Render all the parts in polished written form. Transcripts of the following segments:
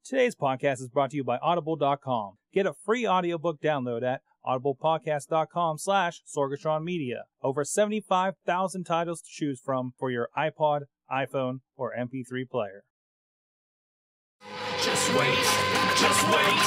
Today's podcast is brought to you by Audible.com. Get a free audiobook download at audiblepodcast.com/Sorgatron Media. Over 75,000 titles to choose from for your iPod, iPhone, or MP3 player. Just wait, just wait,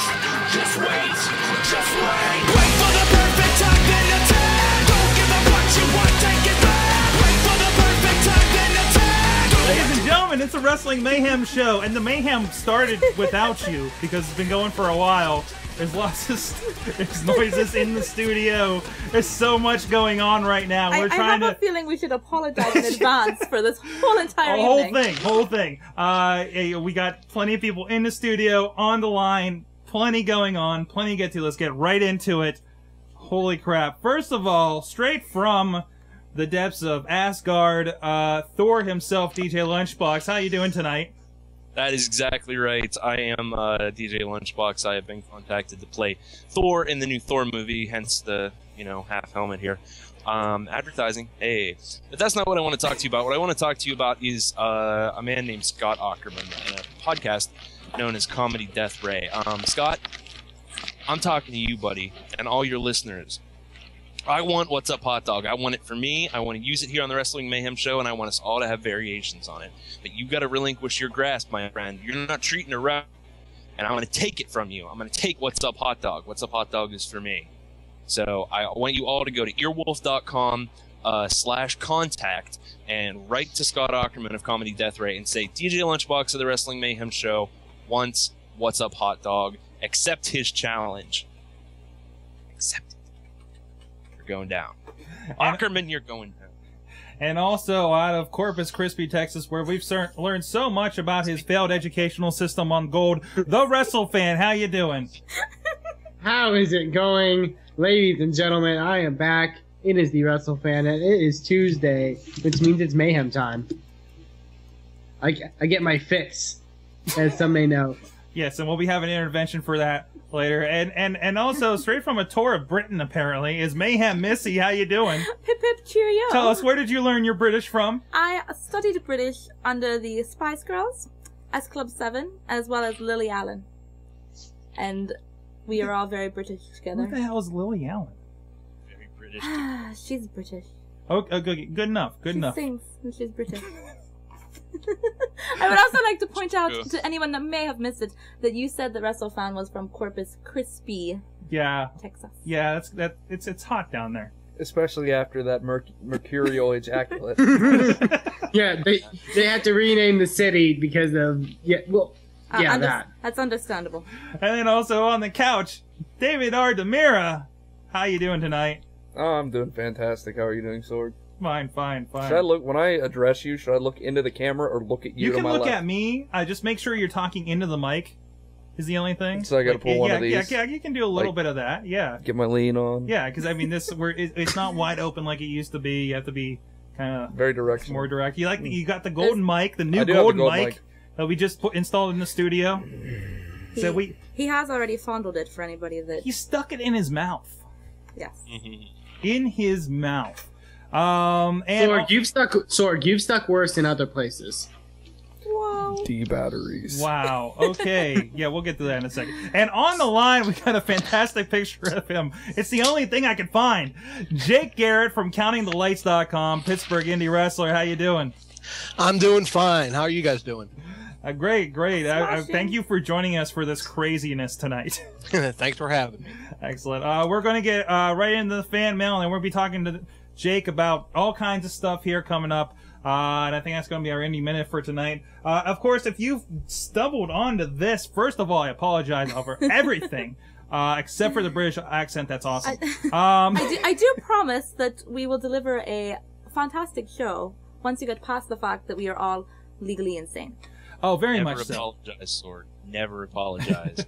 just wait, just wait. Wait for the perfect time, then attack. Don't give up what you want, take it back. Wait for the perfect time, then attack. Ladies and gentlemen, it's a Wrestling Mayhem show, and the mayhem started without you because it's been going for a while. There's lots of there's noises in the studio. There's so much going on right now. We're trying I have a feeling we should apologize in advance for this whole entire evening. Whole thing. We got plenty of people in the studio, on the line, plenty going on, plenty to get to. Let's get right into it. Holy crap. First of all, straight from the depths of Asgard, Thor himself, DJLunchbox. How you doing tonight? That is exactly right. I am DJLunchbox. I have been contacted to play Thor in the new Thor movie, hence the, half helmet here. Advertising, hey. But that's not what I want to talk to you about. What I want to talk to you about is a man named Scott Ackerman and a podcast known as Comedy Death Ray. Scott, I'm talking to you, buddy, and all your listeners. I want What's Up Hot Dog. I want it for me. I want to use it here on the Wrestling Mayhem show, and I want us all to have variations on it. But you've got to relinquish your grasp, my friend. You're not treating it right, and I'm going to take it from you. I'm going to take What's Up Hot Dog. What's Up Hot Dog is for me. So I want you all to go to earwolf.com/contact and write to Scott Ackerman of Comedy Death Ray and say, DJ Lunchbox of the Wrestling Mayhem show wants What's Up Hot Dog. Accept his challenge. Accept it. Going down. Ackerman, you're going down. And also out of Corpus Christi, Texas, where we've learned so much about his failed educational system on gold, the WrestleFan. How you doing? How is it going? Ladies and gentlemen, I am back. It is the WrestleFan, and it is Tuesday, which means it's Mayhem time. I get my fix, as some may know. Yes, and we'll be having an intervention for that later. And also, straight from a tour of Britain, apparently, is Mayhem Missie. How you doing? Pip pip cheerio. Tell us, where did you learn your British from? I studied British under the Spice Girls, S Club 7, as well as Lily Allen. And we are all very British together. What the hell is Lily Allen? Very British. She's British. Okay, good enough. Good enough. She sings, and she's British. I would also like to point out to anyone that may have missed it that you said that WrestleFan was from Corpus Christi, Texas. Yeah, it's hot down there. Especially after that mercurial ejaculate. Yeah, they had to rename the city because of that. That's understandable. And then also on the couch, David DiMera. How you doing tonight? Oh, I'm doing fantastic. How are you doing, Sorg? Fine. Should I look, when I address you, should I look into the camera or look at you to my left? You can look at me. Just make sure you're talking into the mic is the only thing. So I gotta pull one of these? Yeah, you can do a little bit of that, yeah. Get my lean on? Yeah, because, I mean, it's not wide open like it used to be. You have to be kind of... Very direct. More direct. You got the golden mic, the new golden mic that we just installed in the studio. He has already fondled it for anybody that... He stuck it in his mouth. Yes. In his mouth. Sorg, you've stuck worse in other places. Whoa. D batteries. Wow. Okay. Yeah, we'll get to that in a second. And on the line, we got a fantastic picture of him. It's the only thing I could find. Jake Garrett from CountingTheLights.com, Pittsburgh indie wrestler. How you doing? I'm doing fine. How are you guys doing? Great. Thank you for joining us for this craziness tonight. Thanks for having me. Excellent. We're going to get right into the fan mail, and we'll be talking to Jake about all kinds of stuff here coming up. And I think that's going to be our indie minute for tonight. Of course, if you've stumbled onto this, first of all, I apologize for everything, except for the British accent. That's awesome. I do promise that we will deliver a fantastic show once you get past the fact that we are all legally insane. Oh, very much so. Never apologize, Sorg. Never apologize.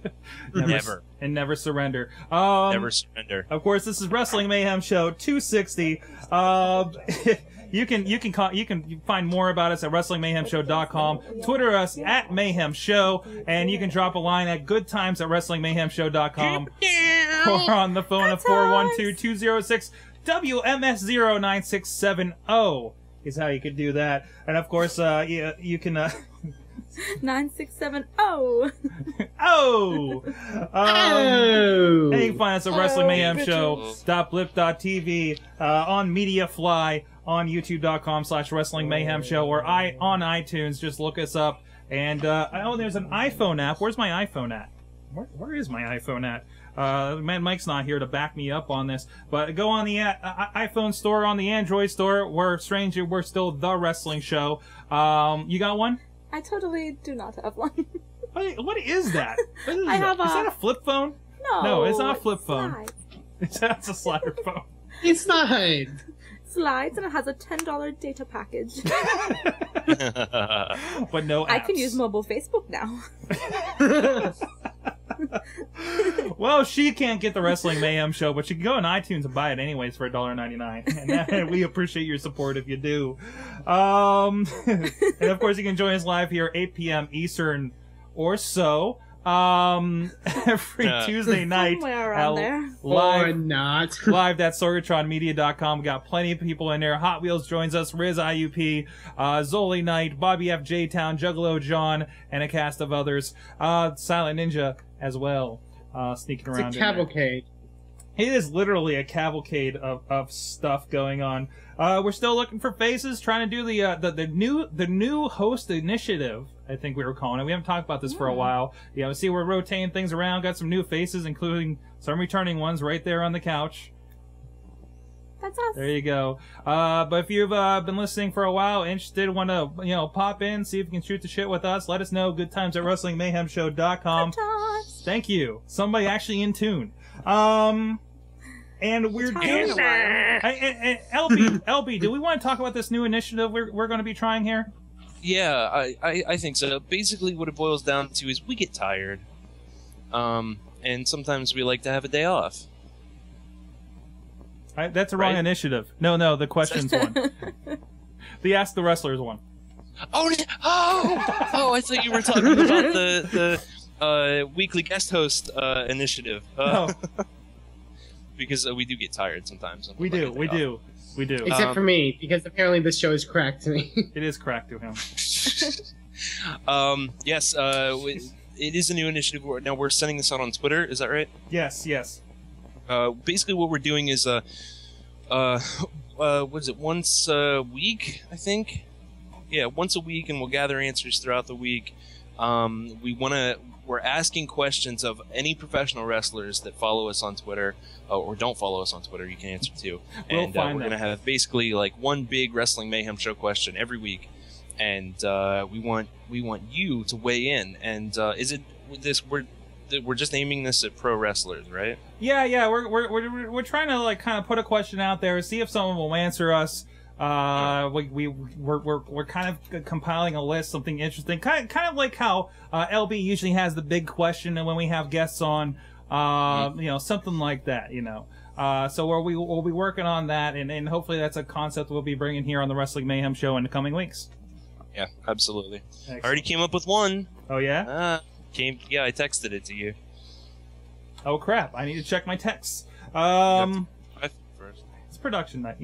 Never. And never surrender. Never surrender. Of course, this is Wrestling Mayhem Show 260. You can find more about us at WrestlingMayhemShow.com. Twitter us at Mayhem Show, and you can drop a line at goodtimes@WrestlingMayhemShow.com or on the phone at 412-206-WMS09670 is how you could do that. And of course, you can 9670. Oh! Oh! And you can find us at Wrestling Mayhem Show, .blip.tv, on MediaFly, on YouTube.com/Wrestling Mayhem Show, or on iTunes. Just look us up. And, there's an iPhone app. Where's my iPhone at? Where is my iPhone at? Man, Mike's not here to back me up on this, but go on the iPhone store, on the Android store. We're still The Wrestling Show. You got one? I totally do not have one. What is that? What is I that? have Is that a flip phone? No, it's not a flip phone. Slides. That's a slider phone. It's not. Slides, and it has a $10 data package. But no apps. I can use mobile Facebook now. Well, she can't get the Wrestling Mayhem Show, but she can go on iTunes and buy it anyways for $1.99. And we appreciate your support if you do. And of course, you can join us live here 8 p.m. Eastern or so. Every Tuesday night. Somewhere around there. Or not. Live at sorgatronmedia.com. We got plenty of people in there. Hot Wheels joins us, Riz IUP, Zoli Knight, Bobby F. J-Town, Juggalo John, and a cast of others. Silent Ninja as well, sneaking around. It's a cavalcade. It is literally a cavalcade of stuff going on. We're still looking for faces, trying to do the new host initiative, I think we were calling it. We haven't talked about this for a while. Yeah, see, we're rotating things around. Got some new faces, including some returning ones right there on the couch. That's us. There you go. But if you've been listening for a while, interested, want to pop in, see if you can shoot the shit with us, let us know. Good times at WrestlingMayhemShow.com. Good times. Thank you. Somebody actually in tune. And we're doing LB, do we want to talk about this new initiative we're going to be trying here? Yeah, I think so. Basically, what it boils down to is we get tired, and sometimes we like to have a day off. That's a wrong initiative. No, the questions one. The Ask the Wrestlers one. Oh, I thought you were talking about the weekly guest host initiative. No. Because we do get tired sometimes. We do. Except for me, because apparently this show is cracked to me. It is cracked to him. Yes, it is a new initiative. Now we're sending this out on Twitter. Is that right? Yes. Basically, what we're doing is, what is it? Once a week, I think. Yeah, once a week, and we'll gather answers throughout the week. We're asking questions of any professional wrestlers that follow us on Twitter, or don't follow us on Twitter. You can answer too. And we're going to have basically like one big Wrestling Mayhem Show question every week, and we want you to weigh in. And is it this we're just aiming this at pro wrestlers, right? Yeah. We're trying to like kind of put a question out there, see if someone will answer us. We're kind of compiling a list, something interesting, kind of like how LB usually has the big question, and when we have guests on, something like that, So we'll be working on that, and hopefully that's a concept we'll be bringing here on the Wrestling Mayhem Show in the coming weeks. Yeah, absolutely. Excellent. I already came up with one. Oh yeah? Yeah, I texted it to you. Oh crap! I need to check my texts. First. It's production night,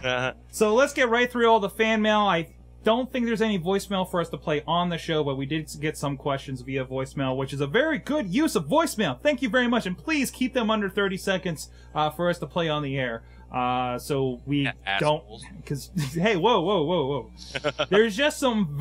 Uh-huh. So let's get right through all the fan mail. I don't think there's any voicemail for us to play on the show, but we did get some questions via voicemail, which is a very good use of voicemail. Thank you very much, and please keep them under 30 seconds for us to play on the air. So we don't... Because, hey, whoa. There's just some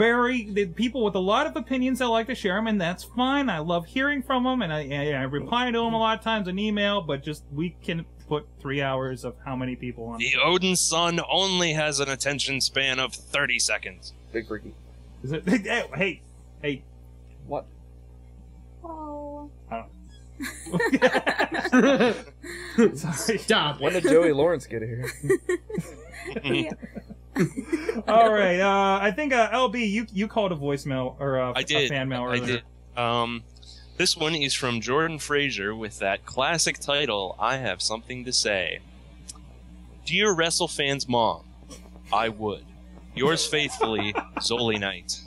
people with a lot of opinions that like to share them, and that's fine. I love hearing from them, and I reply to them a lot of times in email, but just we can put 3 hours of how many people on. The Odin Son only has an attention span of 30 seconds. Big freaky. Is it? Hey. What? Oh. I don't know. Sorry. Stop. When did Joey Lawrence get here? Yeah. All right. I think LB, you called a voicemail or a fan mail earlier. I did. This one is from Jordan Fraser with that classic title, I Have Something to Say. Dear WrestleFan's mom, I would. Yours faithfully, Zoli Knight.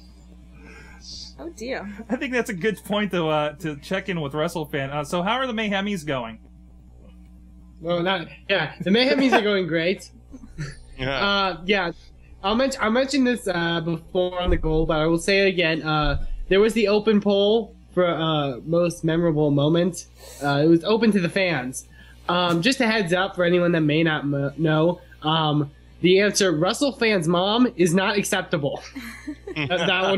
Oh dear. I think that's a good point to check in with WrestleFan. So how are the Mayhemies going? Well, the Mayhem Missie are going great. Yeah. I mentioned this before on the goal, but I will say it again. There was the open poll for most memorable moment. It was open to the fans. Just a heads up for anyone that may not know. The answer, WrestleFan's mom, is not acceptable. that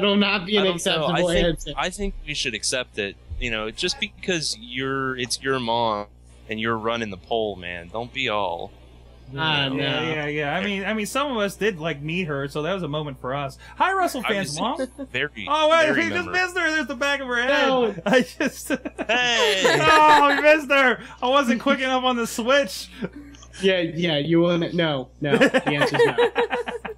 will not be an acceptable answer. I think we should accept it. You know, just because it's your mom and you're running the poll, man. Don't be all. Yeah. I mean, some of us did like meet her, so that was a moment for us. Hi, WrestleFan's mom. Oh wait, we just missed her. There's the back of her head. No. I just. Hey. Oh, we missed her. I wasn't quick enough on the switch. Yeah. You won't. No. The answer's no.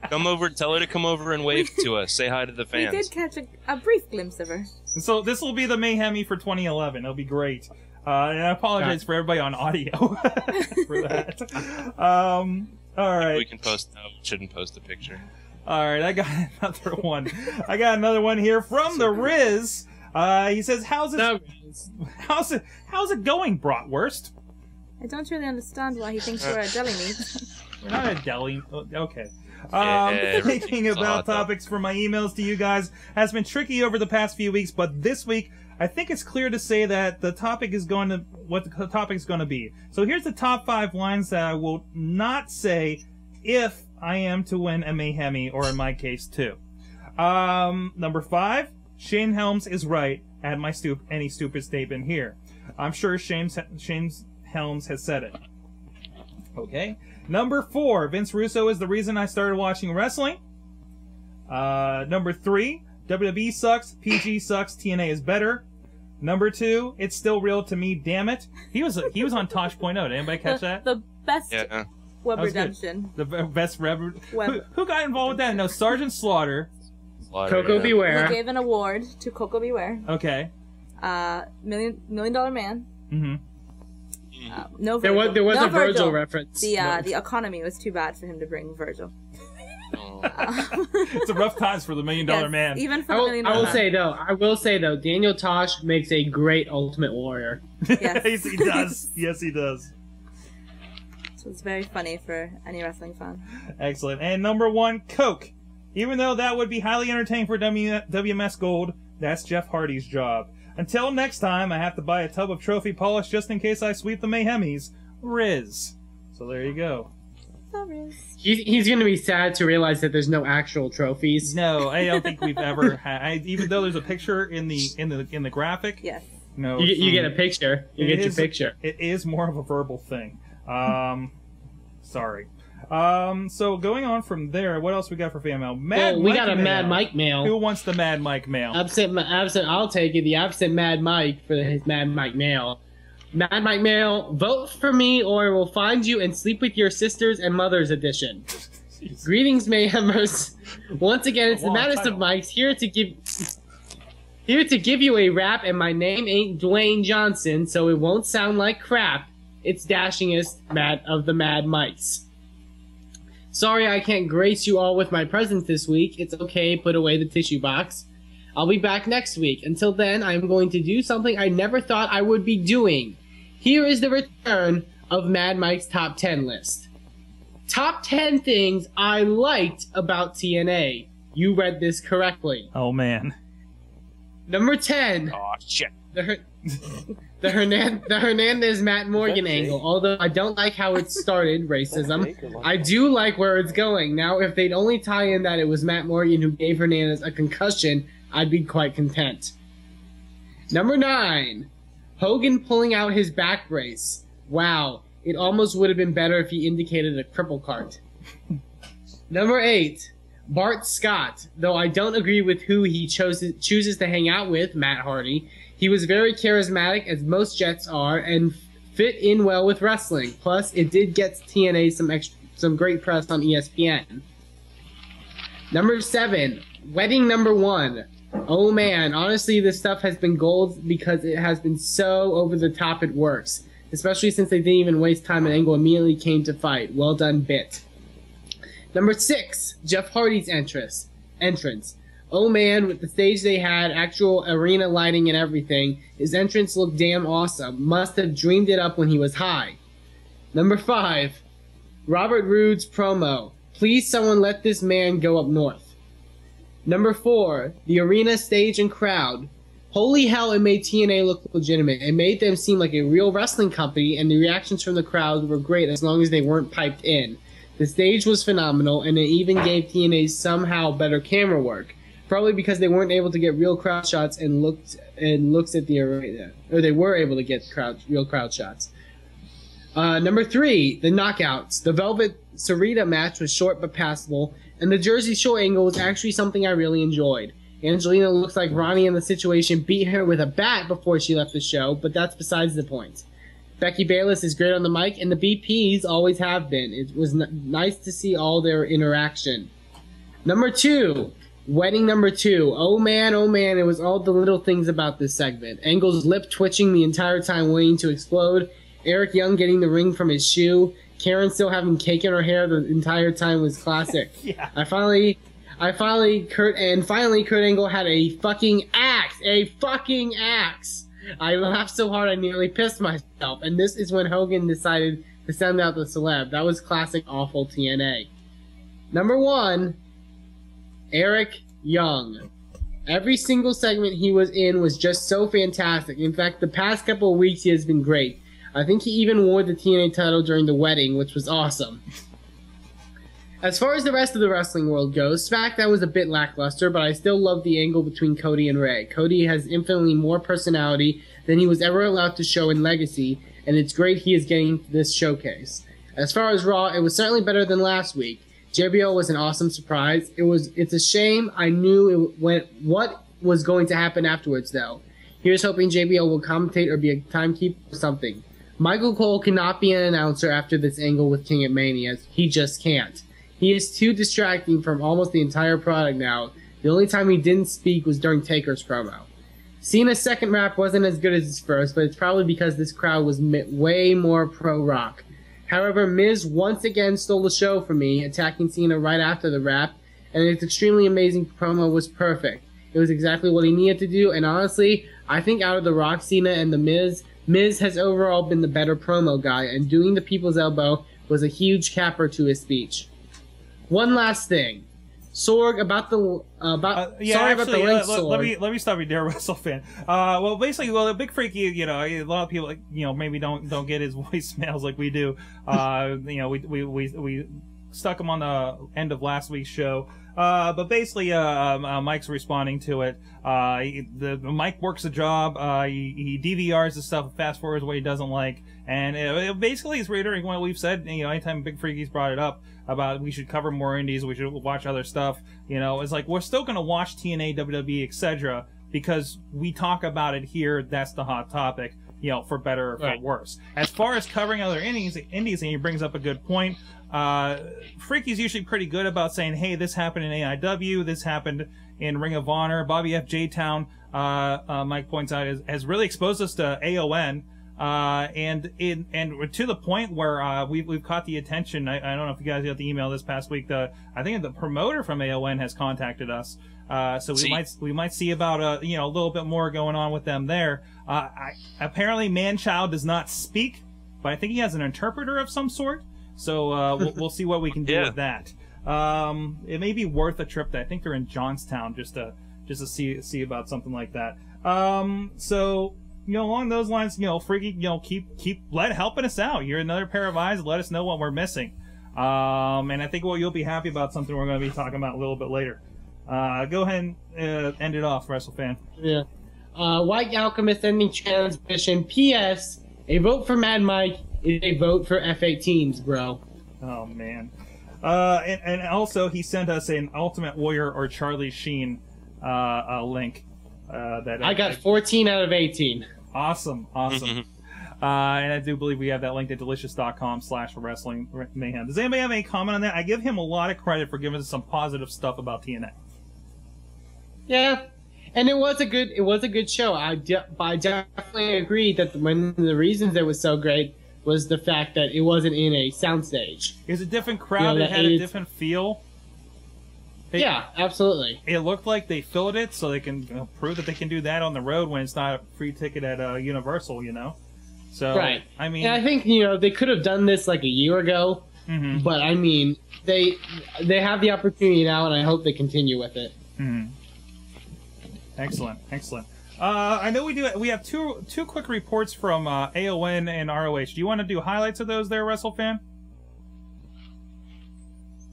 Come over. Tell her to come over and wave to us. Say hi to the fans. We did catch a brief glimpse of her. So this will be the Mayhem for 2011. It'll be great. And I apologize for everybody on audio for that. All right. We can post. No, we shouldn't post a picture. All right, I got another one. I got another one here from the Riz. He says, "How's it going, Bratwurst?" I don't really understand why he thinks we're a deli meat. We're not a deli. Okay. Yeah, thinking about topics for my emails to you guys has been tricky over the past few weeks, but this week I think it's clear to say that the topic is going to what the topic is going to be. So here's the top 5 lines that I will not say if I am to win a Mayhemmy, or in my case 2. Number 5, Shane Helms is right. Add my any stupid statement here. I'm sure Shane Helms has said it. Okay. Number 4, Vince Russo is the reason I started watching wrestling. Number 3, WWE sucks, PG sucks, TNA is better. Number 2, it's still real to me, damn it. He was on Tosh.0. Did anybody catch that? The best web redemption. The best web. Who got involved with that? No, Sergeant Slaughter. Coco Beware. We gave an award to Coco Beware. Okay. Million Dollar Man. Mm-hmm. No Virgil. There was no a Virgil reference. The economy was too bad for him to bring Virgil. It's a rough times for the $1 Million Man. Even for the $1 Million Man. I will say though, Daniel Tosh makes a great Ultimate Warrior. Yes. Yes, he does. Yes, he does. So it's very funny for any wrestling fan. Excellent. And number 1, Coke. Even though that would be highly entertaining for WMS Gold, that's Jeff Hardy's job. Until next time, I have to buy a tub of trophy polish just in case I sweep the Mayhemmies. Riz. So there you go. He's going to be sad to realize that there's no actual trophies. No, I don't think we've ever had. Even though there's a picture in the graphic. Yes. No. You get a picture. You get your picture. It is more of a verbal thing. Sorry. So going on from there, what else we got for fan mail? We got a Mad Mike mail. Who wants the Mad Mike mail? Absent. I'll take it. The absent Mad Mike for his Mad Mike mail. Mad Mike mail. Vote for me, or we'll find you and sleep with your sisters and mothers edition. Greetings, Mayhemers. Once again, it's the maddest of Mikes here to give you a rap, and my name ain't Dwayne Johnson, so it won't sound like crap. It's dashingest of the Mad Mikes. Sorry I can't grace you all with my presence this week. It's okay, put away the tissue box. I'll be back next week. Until then, I'm going to do something I never thought I would be doing. Here is the return of Mad Mike's Top 10 list. Top 10 things I liked about TNA. You read this correctly. Oh, man. Number 10. Oh, shit. The Hernandez Matt Morgan angle. Although I don't like how it started, racism, I do like where it's going. Now, if they'd only tie in that it was Matt Morgan who gave Hernandez a concussion, I'd be quite content. Number 9. Hogan pulling out his back brace. Wow, it almost would have been better if he indicated a cripple cart. Number 8. Bart Scott. Though I don't agree with who he chooses to hang out with, Matt Hardy. He was very charismatic, as most Jets are, and fit in well with wrestling. Plus, it did get TNA some great press on ESPN. Number 7, wedding number 1. Oh man, honestly, this stuff has been gold because it has been so over the top it works. Especially since they didn't even waste time and Angle immediately came to fight. Well done, Bit. Number 6, Jeff Hardy's entrance. Oh man, with the stage they had, actual arena lighting and everything, his entrance looked damn awesome. Must have dreamed it up when he was high. Number 5, Robert Roode's promo. Please someone let this man go up north. Number 4, the arena, stage, and crowd. Holy hell, it made TNA look legitimate. It made them seem like a real wrestling company, and the reactions from the crowd were great as long as they weren't piped in. The stage was phenomenal, and it even gave TNA somehow better camera work. Probably because they weren't able to get real crowd shots and looks at the arena, or they were able to get real crowd shots. Number 3, the knockouts. The Velvet Sarita match was short but passable, and the Jersey Shore angle was actually something I really enjoyed. Angelina looks like Ronnie in the situation beat her with a bat before she left the show, but that's besides the point. Becky Bayless is great on the mic, and the BPs always have been. It was nice to see all their interaction. Number 2, wedding number 2. Oh man, it was all the little things about this segment. Angle's lip twitching the entire time waiting to explode, Eric Young getting the ring from his shoe, Karen still having cake in her hair the entire time was classic. Yeah. Finally, Kurt Angle had a fucking axe. I laughed so hard I nearly pissed myself. And this is when Hogan decided to send out the celeb. That was classic awful TNA. Number 1, Eric Young. Every single segment he was in was just so fantastic. In fact, the past couple of weeks he has been great. I think he even wore the TNA title during the wedding, which was awesome. As far as the rest of the wrestling world goes, SmackDown was a bit lackluster, but I still love the angle between Cody and Ray. Cody has infinitely more personality than he was ever allowed to show in Legacy, and it's great he is getting this showcase. As far as Raw, it was certainly better than last week. JBL was an awesome surprise. It's a shame I knew what was going to happen afterwards, though. Here's hoping JBL will commentate or be a timekeeper or something. Michael Cole cannot be an announcer after this angle with King of Mania. He just can't. He is too distracting from almost the entire product now. The only time he didn't speak was during Taker's promo. Cena's second rap wasn't as good as his first, but it's probably because this crowd was way more pro-rock. However, Miz once again stole the show for me, attacking Cena right after the rap, and his extremely amazing promo was perfect. It was exactly what he needed to do, and honestly, I think out of the Rock, Cena, and the Miz has overall been the better promo guy, and doing the people's elbow was a huge capper to his speech. One last thing, Sorg, about the link, Sorg. Let me stop you there, WrestleFan. Well, basically, the Big Freaky, a lot of people, maybe don't get his voicemails like we do. We stuck him on the end of last week's show. But basically, Mike's responding to it. Mike works the job. He DVRs the stuff, fast forwards what he doesn't like, and basically he's reiterating what we've said. Anytime Big Freaky's brought it up about we should cover more indies, we should watch other stuff. It's like we're still gonna watch TNA, WWE, etc. because we talk about it here. That's the hot topic. For better or for worse. As far as covering other indies, and he brings up a good point. Freaky's usually pretty good about saying, hey, this happened in AIW, this happened in Ring of Honor. Bobby F. J-Town, Mike points out, has really exposed us to AON, and to the point where we've caught the attention. I don't know if you guys got the email this past week. I think the promoter from AON has contacted us. So we might see about a little bit more going on with them there. Apparently Manchild does not speak, but I think he has an interpreter of some sort. So we'll see what we can do with that. It may be worth a trip. I think they're in Johnstown just to see about something like that. So along those lines, Freaky, keep helping us out. You're another pair of eyes. Let us know what we're missing. And I think you'll be happy about something we're going to be talking about a little bit later. Go ahead and end it off, WrestleFan. Yeah. White Alchemist ending transmission. P.S. A vote for Mad Mike is a vote for F-18s, bro. Oh, man. And also, he sent us an Ultimate Warrior or Charlie Sheen link. That I got 14 out of 18. Awesome. And I do believe we have that link at delicious.com/wrestling mayhem. Does anybody have any comment on that? I give him a lot of credit for giving us some positive stuff about TNA. Yeah, and it was a good show. I definitely agree that one of the reasons it was so great was the fact that it wasn't in a soundstage. It was a different crowd. It had a different feel. Yeah, absolutely. It looked like they filled it so they can prove that they can do that on the road when it's not a free ticket at Universal, So, right. I mean, and I think they could have done this like a year ago, But I mean, they have the opportunity now, and I hope they continue with it. Excellent. I know we have two quick reports from AON and ROH. Do you want to do highlights of those there, WrestleFan?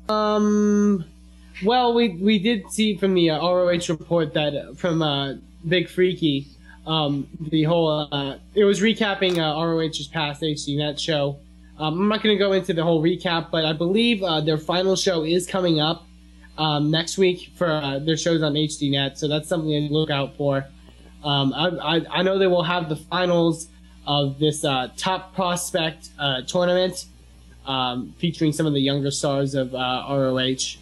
Well, we did see from the ROH report that from Big Freaky, the whole it was recapping ROH's past HDNet show. I'm not going to go into the whole recap, but I believe their final show is coming up next week for their shows on HDNet, so that's something to look out for. I know they will have the finals of this top prospect tournament featuring some of the younger stars of ROH.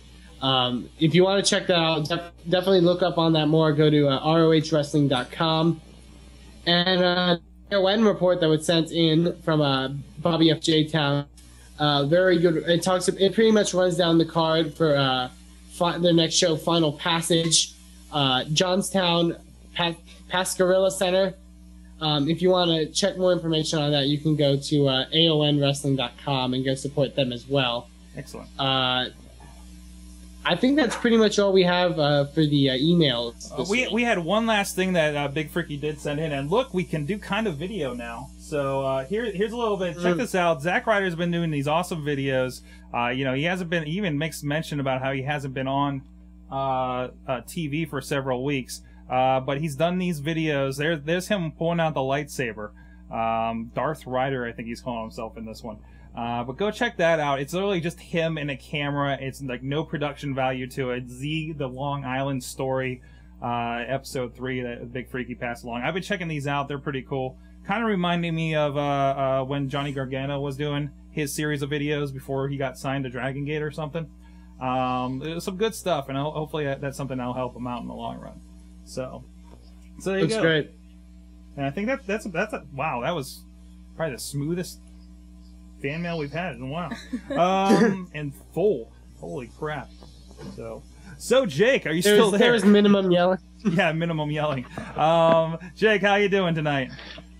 If you want to check that out, definitely look up on that more. Go to rohwrestling.com. And AON report that was sent in from Bobby F. J. Town, very good. It pretty much runs down the card for their next show, Final Passage, Johnstown Pascarilla Center. If you want to check more information on that, you can go to aonwrestling.com and go support them as well. Excellent. I think that's pretty much all we have for the emails. We had one last thing that Big Freaky did send in, and look, we can do kind of video now. So here's a little bit. Check this out. Zack Ryder's been doing these awesome videos. He hasn't been, he even makes mention about how he hasn't been on TV for several weeks. But he's done these videos. There's him pulling out the lightsaber. Darth Ryder, I think he's calling himself in this one. But go check that out. It's literally just him and a camera. It's like no production value to it. The Long Island Story, episode 3 that Big Freaky passed along. I've been checking these out. They're pretty cool. Kind of reminding me of when Johnny Gargano was doing his series of videos before he got signed to Dragon Gate or something. There's some good stuff, and hopefully that's something that'll help him out in the long run. So there you go. That's great. And I think that's wow. That was probably the smoothest fan mail we've had in a while. And full. Holy crap. So Jake, are you still there? There's minimum yelling. Yeah, minimum yelling. Jake, how you doing tonight?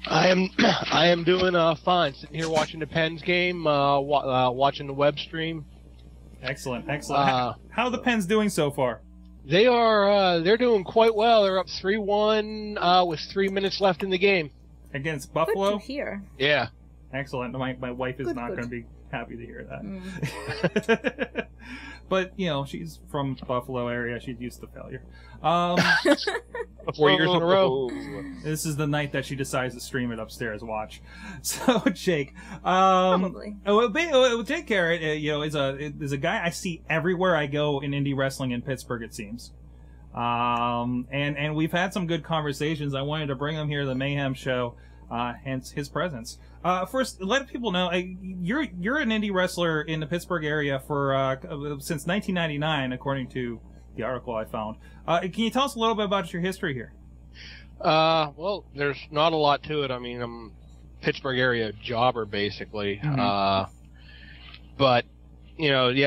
I am doing fine. Sitting here watching the Pens game, watching the web stream. Excellent. How are the Pens doing so far? They're doing quite well. They're up 3-1 with 3 minutes left in the game. Against Buffalo? Good to hear. Yeah. Excellent. My wife is not going to be happy to hear that. But, she's from Buffalo area. She's used to failure. 4 years in a row. This is the night that she decides to stream it upstairs. Watch. So, Jake. Probably. Jake Garrett, is a guy I see everywhere I go in indie wrestling in Pittsburgh, it seems. And we've had some good conversations. I wanted to bring him here to the Mayhem show, hence his presence. First, let people know you're an indie wrestler in the Pittsburgh area for since 1999, according to the article I found. Can you tell us a little bit about your history here? Well, there's not a lot to it. I mean, I'm a Pittsburgh area jobber basically. Mm-hmm. But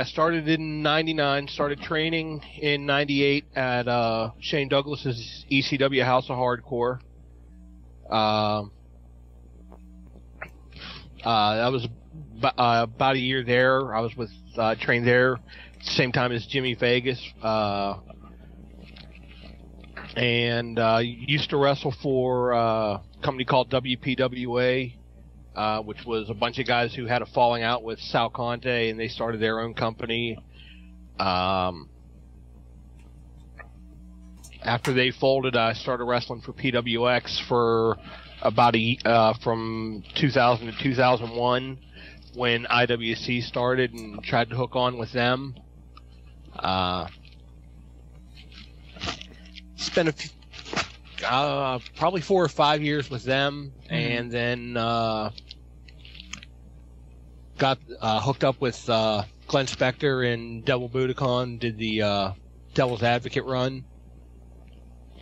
started in '99. Started training in '98 at Shane Douglas's ECW House of Hardcore. That was about a year there. I was with trained there same time as Jimmy Vegas, and used to wrestle for a company called WPWA, which was a bunch of guys who had a falling out with Sal Conte, and they started their own company. After they folded, I started wrestling for PWX for about from 2000 to 2001, when IWC started, and tried to hook on with them. Spent probably 4 or 5 years with them, and then got hooked up with Glenn Spector and Devil Budokan. Did the Devil's Advocate run.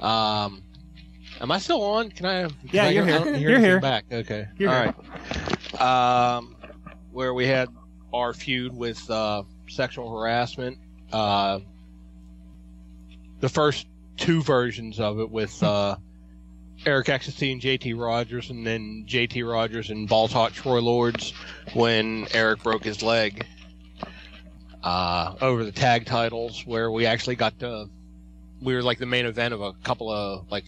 Am I still on? Can I? Yeah, you're here. You're here. Back. Okay. You're All here. right. Where we had our feud with sexual harassment. The first 2 versions of it with Eric Ecstasy and JT Rogers, and then JT Rogers and Balls Hot Troy Lords when Eric broke his leg. over the tag titles, where we actually got to, we were like the main event of a couple of like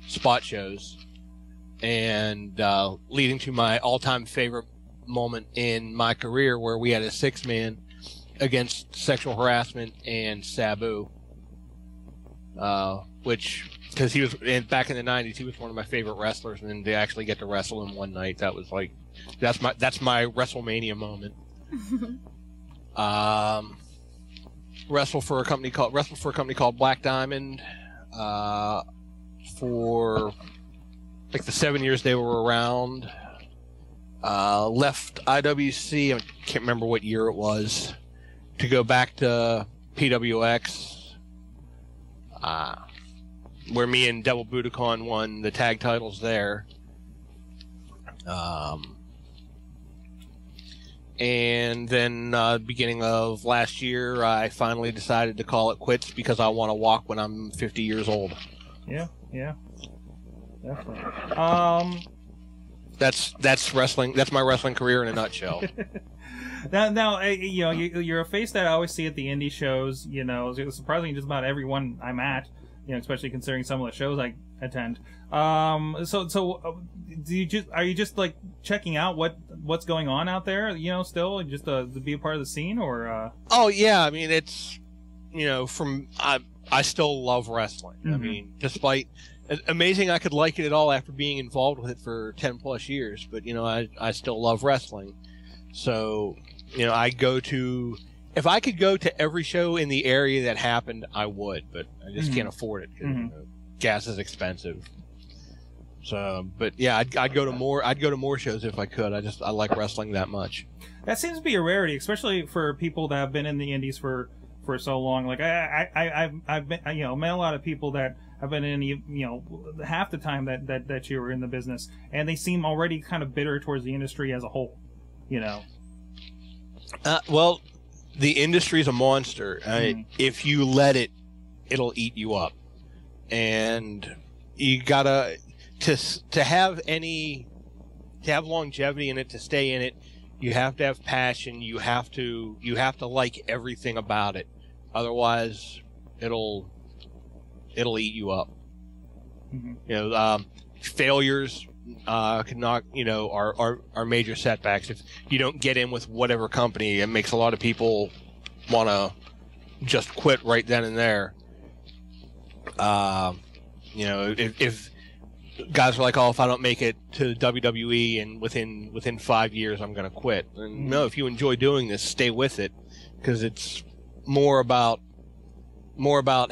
spot shows, and leading to my all-time favorite moment in my career, where we had a 6-man against Sexual Harassment and Sabu, which, because he was back in the 90s, he was one of my favorite wrestlers, and then to actually get to wrestle him one night, that was like, that's my WrestleMania moment. Wrestled for a company called Black Diamond for like the 7 years they were around. Left IWC, I can't remember what year it was, to go back to PWX, where me and Devil Budokan won the tag titles there. And then beginning of last year, I finally decided to call it quits because I want to walk when I'm 50 years old. Yeah, definitely. That's wrestling. That's my wrestling career in a nutshell. Now, you know, you're a face that I always see at the indie shows. You know, surprisingly, just about everyone I'm at. You know, especially considering some of the shows I attend. Do you just like checking out what's going on out there? You know, still just to be a part of the scene, or? Oh yeah, I mean, it's, you know, I still love wrestling. Mm-hmm. I mean, despite amazing, I could like it at all after being involved with it for 10+ years, but you know, I still love wrestling. So, you know, if I could go to every show in the area that happened, I would, but I just can't afford it because you know, gas is expensive. So, but yeah, I'd go to more shows if I could. I like wrestling that much. That seems to be a rarity, especially for people that have been in the indies for so long. Like I've been, you know, met a lot of people that have been in, you know, half the time that you were in the business, and they seem already kind of bitter towards the industry as a whole. You know. Well, the industry's a monster. If you let it, it'll eat you up, and you gotta to have longevity in it, to stay in it. You have to have passion. You have to like everything about it. Otherwise, it'll eat you up. You know, failures can knock, you know, are major setbacks. If you don't get in with whatever company, it makes a lot of people want to just quit right then and there. You know, if guys are like, oh, if I don't make it to WWE and within 5 years, I'm going to quit. And no, if you enjoy doing this, stay with it, because it's more about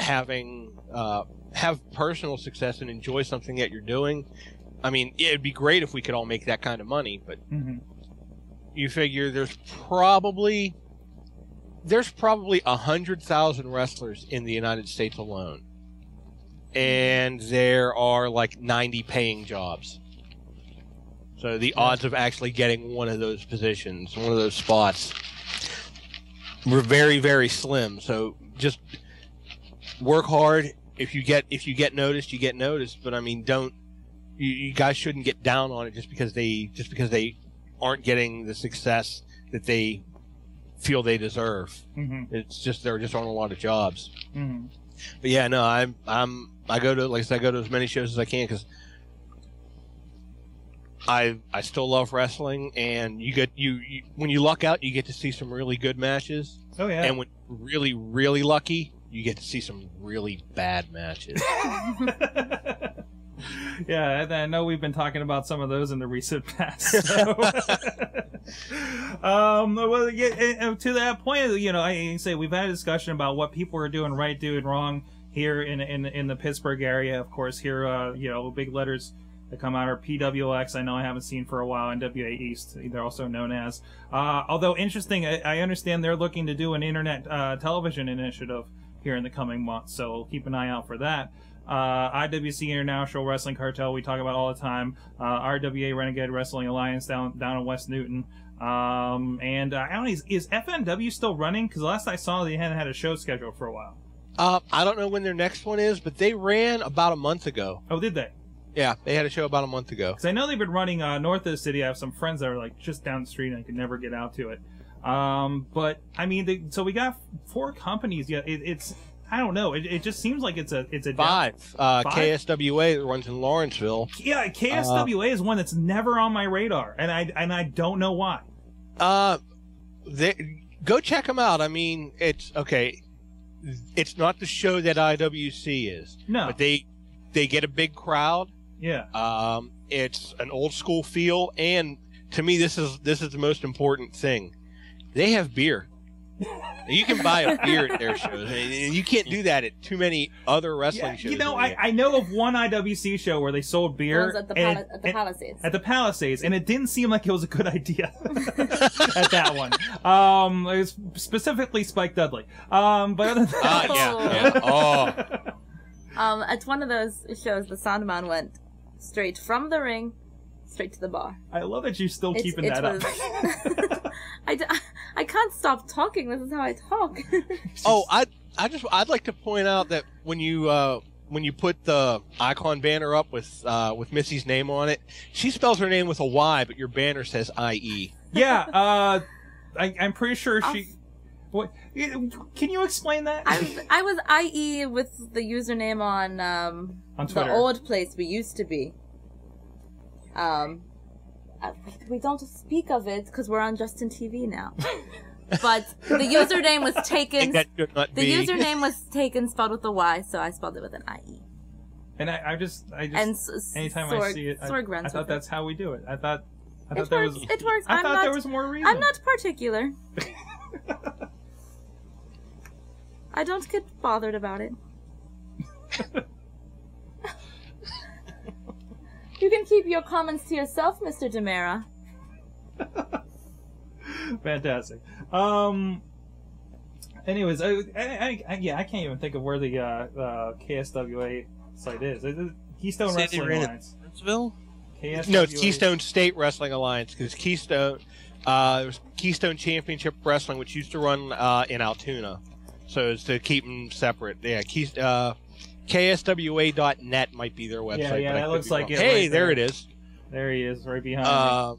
having have personal success and enjoy something that you're doing. I mean, it'd be great if we could all make that kind of money, but you figure there's probably 100,000 wrestlers in the United States alone, and there are like 90 paying jobs. So the odds of actually getting one of those positions, one of those spots, were very, very slim. So just work hard. If you get noticed, you get noticed. But I mean, you guys shouldn't get down on it just because they aren't getting the success that they feel they deserve. It's just there just aren't a lot of jobs. But yeah, no, I go to, like I said, I go to as many shows as I can, because I still love wrestling, and you when you luck out, you get to see some really good matches. Oh yeah. And when really, really lucky, you get to see some really bad matches. Yeah, I know we've been talking about some of those in the recent past. So. Well, yeah, to that point, you know, I say we've had a discussion about what people are doing right, doing wrong here in the Pittsburgh area. Of course, here, you know, big letters that come out are PWX. I know I haven't seen for a while. NWA East, they're also known as. Although interesting, I understand they're looking to do an internet television initiative here in the coming months, so keep an eye out for that. IWC, International Wrestling Cartel, we talk about all the time. RWA, Renegade Wrestling Alliance, down in West Newton. And I don't know, is FNW still running? Because last I saw, they hadn't had a show scheduled for a while. I don't know when their next one is, but they ran about a month ago. Oh, did they? Yeah, they had a show about a month ago. Because I know they've been running north of the city. I have some friends that are like just down the street and I could never get out to it. But I mean, so we got 4 companies. Yeah, it's I don't know. It just seems like it's a 5. 5? KSWA that runs in Lawrenceville. Yeah, KSWA is one that's never on my radar, and I don't know why. Go check them out. I mean, it's okay. It's not the show that IWC is. No, but they get a big crowd. Yeah. It's an old school feel, and to me, this is the most important thing. They have beer. You can buy a beer at their shows, and you can't do that at too many other wrestling shows. You know, I know of one IWC show where they sold beer at the Palisades. At the Palisades, and it didn't seem like it was a good idea at that one. It was specifically Spike Dudley. But other than that, at one of those shows, the Soundman went straight from the ring, straight to the bar. I love that you're still keeping that up. I can't stop talking. This is how I talk. I'd like to point out that when you put the icon banner up with Missy's name on it, she spells her name with a Y, but your banner says IE. Yeah, I'm pretty sure she. What? Can you explain that? I was IE with the username on Twitter. The old place we used to be. We don't speak of it because we're on Justin TV now. But the username was taken. Username was taken spelled with a Y, so I spelled it with an IE. And I just anytime Sorg, I see it, I thought that's how we do it. I thought it there works. was. It works. I thought there was more reason. I'm not particular. I don't get bothered about it. You can keep your comments to yourself, Mr. DiMera. Fantastic. Anyways, I can't even think of where the KSWA site is. Keystone Wrestling Alliance. KSWA. No, it's Keystone State Wrestling Alliance, because Keystone, there's Keystone Championship Wrestling, which used to run in Altoona, so it's to keep them separate. Yeah, KSWA.net might be their website. Yeah, that looks like it. Hey, right there it is. There he is, right behind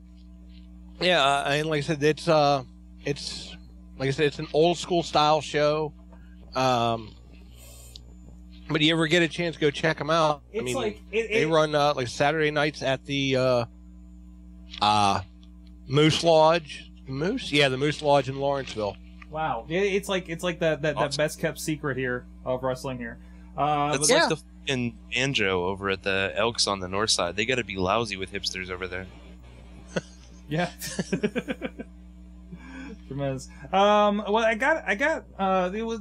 me. Yeah, and like I said, it's like I said, it's an old school style show. But you ever get a chance, go check them out. It's they run like Saturday nights at the Moose Lodge. The Moose Lodge in Lawrenceville. Wow, it's like that best kept secret here of wrestling here. That's like the fucking banjo over at the Elks on the north side. They got to be lousy with hipsters over there. Yeah. Tremendous. Well, I got. It was,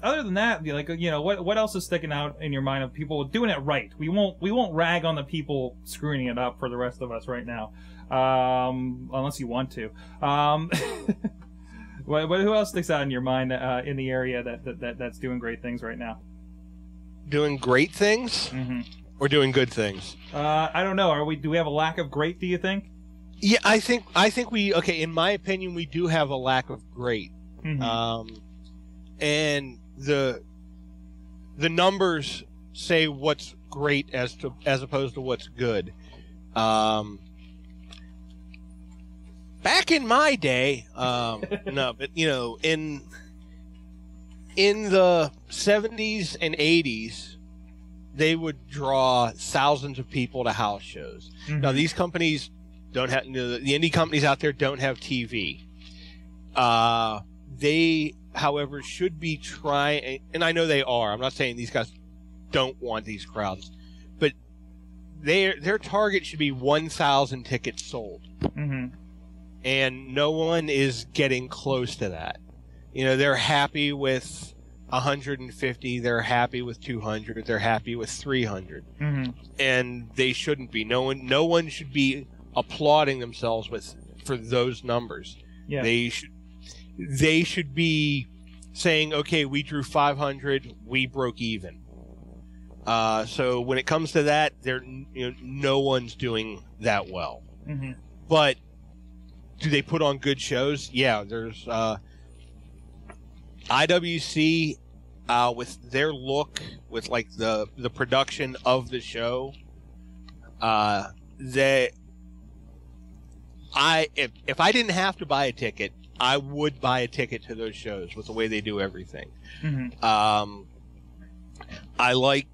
other than that, like, you know, what else is sticking out in your mind of people doing it right? We won't rag on the people screwing it up for the rest of us right now, unless you want to. Who else sticks out in your mind in the area that's doing great things right now? Doing great things, or doing good things? I don't know. Do we have a lack of great? Do you think? Yeah, I think we in my opinion, we do have a lack of great. And the numbers say what's great as opposed to what's good. Back in my day, no, but you know, in the 70s and 80s, they would draw thousands of people to house shows. Now these companies don't have, the indie companies out there don't have TV. They, however, should be trying, and I know they are. I'm not saying these guys don't want these crowds, but their target should be 1,000 tickets sold. And no one is getting close to that. You know, they're happy with 150, they're happy with 200, they're happy with 300. And they shouldn't be. No one should be applauding themselves for those numbers. Yeah. They should be saying, okay, we drew 500, we broke even. So when it comes to that, no one's doing that well. But do they put on good shows? Yeah, there's IWC with their look, with like the production of the show. If I didn't have to buy a ticket, I would buy a ticket to those shows with the way they do everything. I like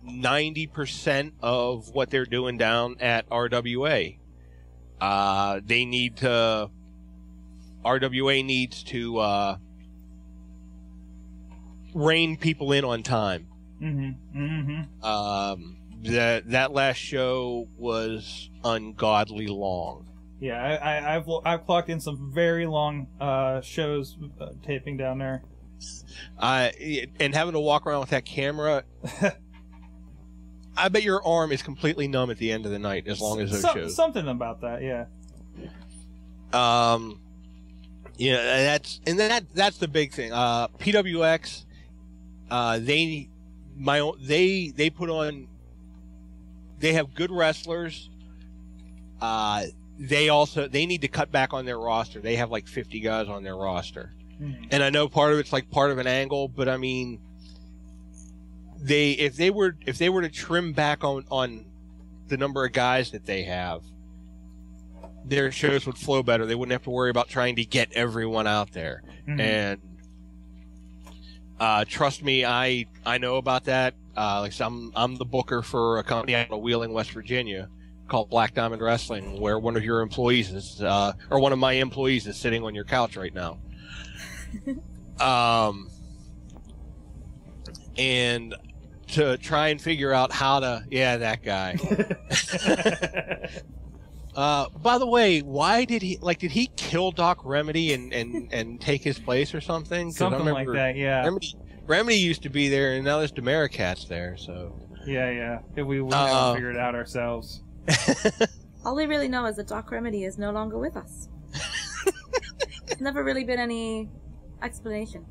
90% of what they're doing down at RWA. RWA needs to rein people in on time. That last show was ungodly long. Yeah, I've clocked in some very long shows taping down there. And having to walk around with that camera, I bet your arm is completely numb at the end of the night as long as those shows. Something about that, yeah. Yeah, that's the big thing. PWX, they put on. They have good wrestlers. They need to cut back on their roster. They have like 50 guys on their roster. And I know part of it's like part of an angle, but I mean, if they were to trim back on the number of guys that they have, their shows would flow better. They wouldn't have to worry about trying to get everyone out there. And trust me, I know about that. Like I'm the booker for a company out of Wheeling, West Virginia, called Black Diamond Wrestling, where one of your employees is, or one of my employees is sitting on your couch right now. And to try and figure out how to, that guy. By the way, why did he kill Doc Remedy and take his place or something? Something like that, yeah. Remedy used to be there, and now there's DiMera Cat's there, so. Yeah. We haven't figured it out ourselves. All we really know is that Doc Remedy is no longer with us. There's never really been any explanation.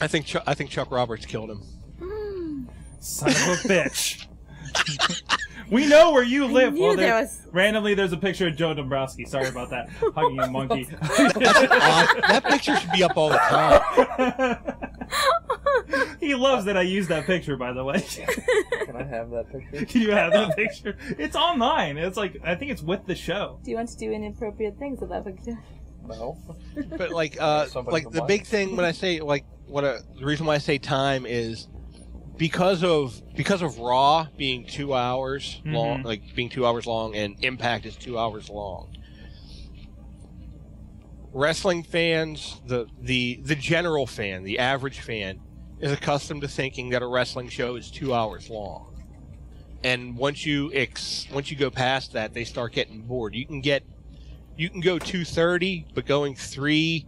I think Chuck Roberts killed him. Son of a bitch. We know where you live. Randomly, there's a picture of Joe Dombrowski. Sorry about that. Hugging a monkey. That picture should be up all the time. He loves that I use that picture, by the way. Can I have that picture? Can you have that picture? It's online. It's like, I think it's with the show. Do you want to do inappropriate things with that picture? No. But like the big thing when I say the reason why I say time is because of Raw being 2 hours long, being 2 hours long, and Impact is 2 hours long. Wrestling fans, the general fan, the average fan, is accustomed to thinking that a wrestling show is 2 hours long, and once you go past that, they start getting bored. You can go 2:30, but going 3,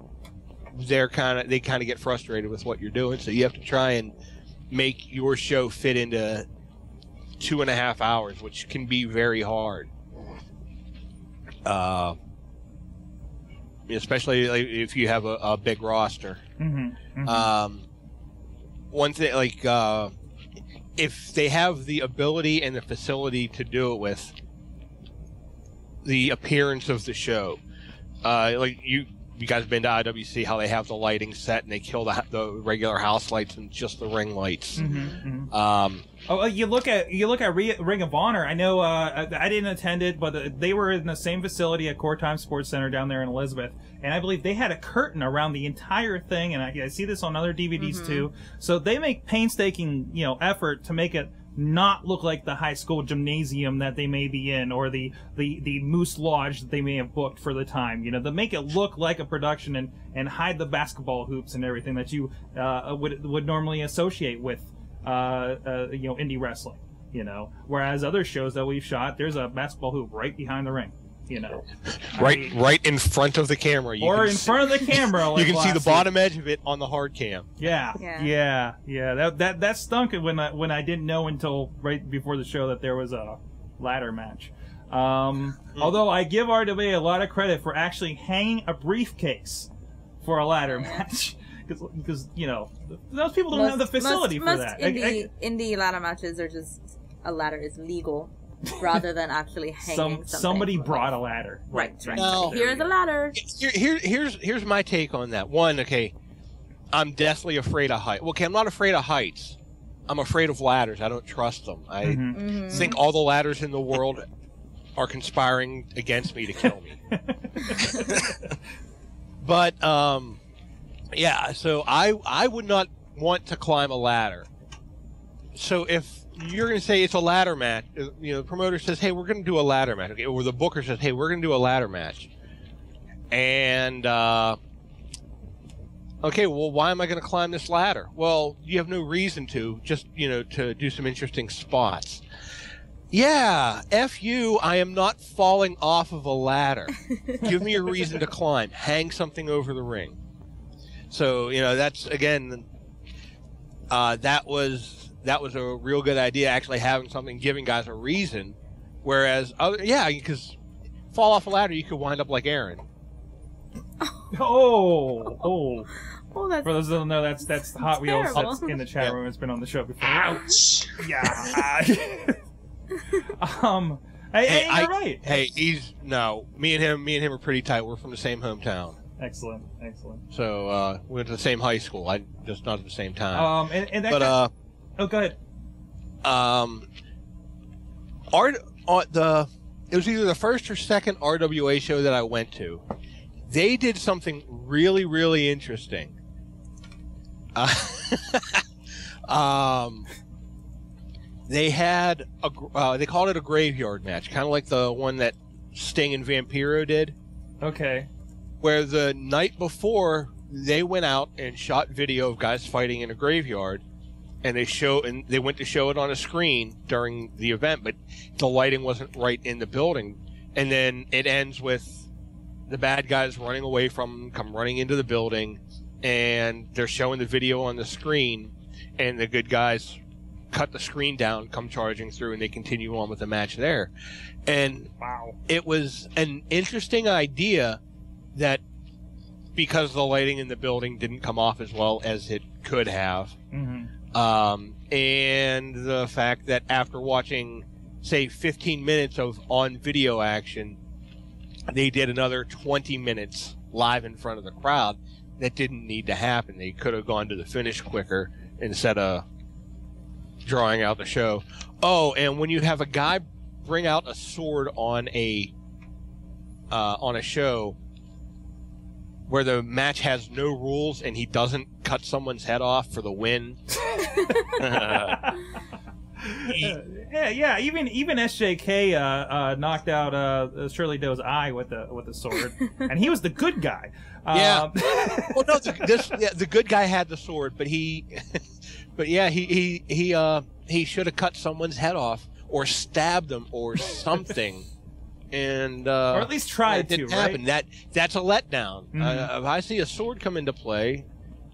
they kind of get frustrated with what you're doing. So you have to try and make your show fit into 2.5 hours, which can be very hard. Especially if you have a big roster. One thing, if they have the ability and the facility to do it with the appearance of the show, you guys been to IWC, how they have the lighting set and they kill the regular house lights and just the ring lights. You look at Ring of Honor. I know I didn't attend it, but they were in the same facility at Core Time Sports Center down there in Elizabeth, and I believe they had a curtain around the entire thing. And I see this on other DVDs too. So they make painstaking effort to make it not look like the high school gymnasium that they may be in, or the Moose Lodge that they may have booked for the time. To make it look like a production and hide the basketball hoops and everything that you would normally associate with indie wrestling. Whereas other shows that we've shot, there's a basketball hoop right behind the ring. Right in front of the camera. In front of the camera. You can see the bottom edge of it on the hard cam. Yeah. That stunk when I didn't know until right before the show that there was a ladder match. Although I give RWA a lot of credit for actually hanging a briefcase for a ladder match. Because those people don't have the facility for that. Indie ladder matches are just a ladder is legal rather than actually hanging somebody brought a ladder. Right. No. Here's a ladder. Here's my take on that. One, okay, I'm deathly afraid of heights. Okay, I'm not afraid of heights. I'm afraid of ladders. I don't trust them. I think all the ladders in the world are conspiring against me to kill me. But yeah, so I would not want to climb a ladder. So if you're going to say it's a ladder match, the promoter says, "Hey, we're going to do a ladder match," okay, or the booker says, "Hey, we're going to do a ladder match," and okay, well, why am I going to climb this ladder? Well, you have no reason to, just to do some interesting spots. Yeah, F you, I am not falling off of a ladder. Give me a reason to climb. Hang something over the ring. So, that's, again, that was a real good idea, actually having something, giving guys a reason. Whereas, because fall off a ladder, you could wind up like Aaron. Oh, that's for those who don't know, that's Hot Wheels terrible. that's in the chat room. It's been on the show before. Ouch. Yeah. Hey, you're right. Hey, me and him are pretty tight. We're from the same hometown. Excellent. So we went to the same high school. Just not at the same time. Oh, go ahead. It was either the first or second RWA show that I went to. They did something really, really interesting. They had they called it a graveyard match, kind of like the one that Sting and Vampiro did. Okay. Where the night before they went out and shot video of guys fighting in a graveyard, and they went to show it on a screen during the event, but the lighting wasn't right in the building, and then it ends with the bad guys running away from them, come running into the building, and they're showing the video on the screen, and the good guys cut the screen down, come charging through, and they continue on with the match there. And wow, it was an interesting idea that because the lighting in the building didn't come off as well as it could have, and the fact that after watching, say, 15 minutes of on-video action, they did another 20 minutes live in front of the crowd. That didn't need to happen. They could have gone to the finish quicker instead of drawing out the show. Oh, and when you have a guy bring out a sword on a show where the match has no rules and he doesn't cut someone's head off for the win. Yeah. Even SJK knocked out Shirley Doe's eye with the sword, and he was the good guy. Yeah. Well, no, the good guy had the sword, but he should have cut someone's head off or stabbed them or something. And or at least tried to. Didn't happen. Right? That's a letdown. If I see a sword come into play,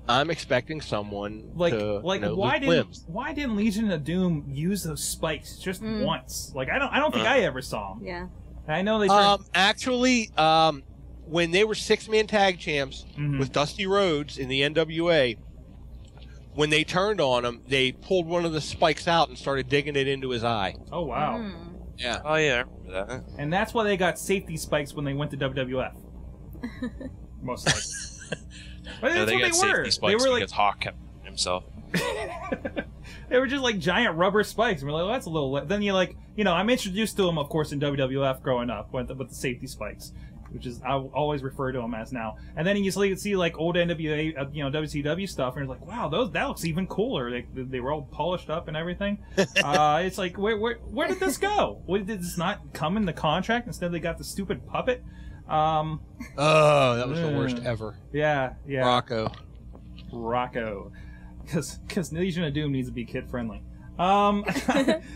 I'm expecting someone to why didn't Legion of Doom use those spikes just once? Like I don't think I ever saw them. Yeah. I know they actually when they were 6-man tag champs with Dusty Rhodes in the NWA, when they turned on him, they pulled one of the spikes out and started digging it into his eye. Oh wow. Yeah. Oh yeah, I remember that. And that's why they got safety spikes when they went to WWF. Most likely. But that's they what got they safety were. spikes They were because Hawk kept himself. They were just like giant rubber spikes. And we're like, well, that's a little. Then I'm introduced to them, of course, in WWF growing up with the safety spikes, which is I always refer to them as now. And then you see like old NWA, WCW stuff, and you're like, wow, that looks even cooler. They were all polished up and everything. It's like, where did this go? Did this not come in the contract? Instead, they got the stupid puppet. That was the worst ever. Yeah. Rocco. Because Legion of Doom needs to be kid friendly. So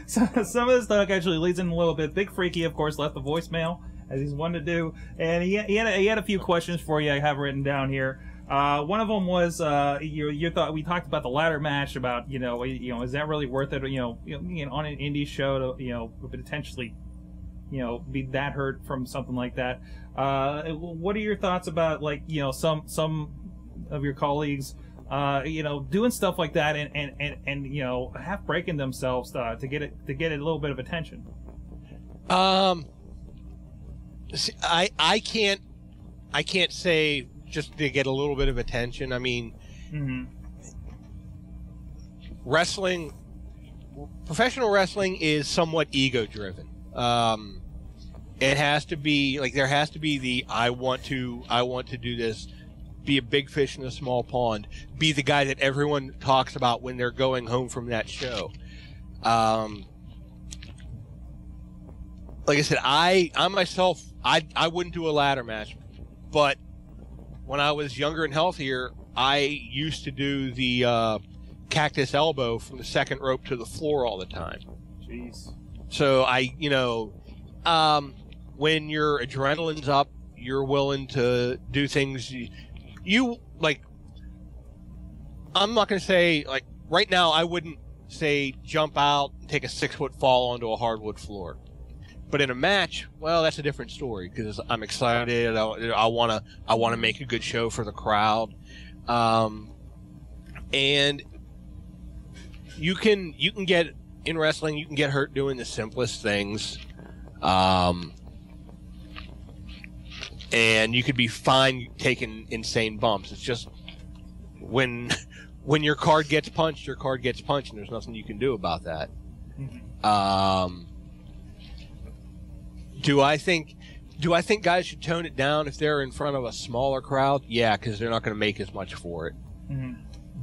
some of this stuff actually leads in a little bit. Big Freaky, of course, left a voicemail, as he's one to do, and he had a few questions for you. I have written down here. One of them was your thought. We talked about the ladder match, about is that really worth it? On an indie show to potentially be that hurt from something like that. What are your thoughts about some of your colleagues doing stuff like that and half breaking themselves to get a little bit of attention? I can't say just to get a little bit of attention. I mean, professional wrestling is somewhat ego driven. It has to be like there has to be the I want to do this. Be a big fish in a small pond. Be the guy that everyone talks about when they're going home from that show. Like I said, I myself, I wouldn't do a ladder match, but when I was younger and healthier, I used to do the cactus elbow from the second rope to the floor all the time. Jeez. So when your adrenaline's up, you're willing to do things you like. I'm not going to say, like, right now I wouldn't say jump out and take a 6-foot fall onto a hardwood floor. But in a match, well, that's a different story because I'm excited. I want to make a good show for the crowd. And you can get in wrestling, you can get hurt doing the simplest things. And you could be fine taking insane bumps. It's just when your card gets punched, your card gets punched, and there's nothing you can do about that. Do I think guys should tone it down if they're in front of a smaller crowd? Yeah, because they're not going to make as much for it.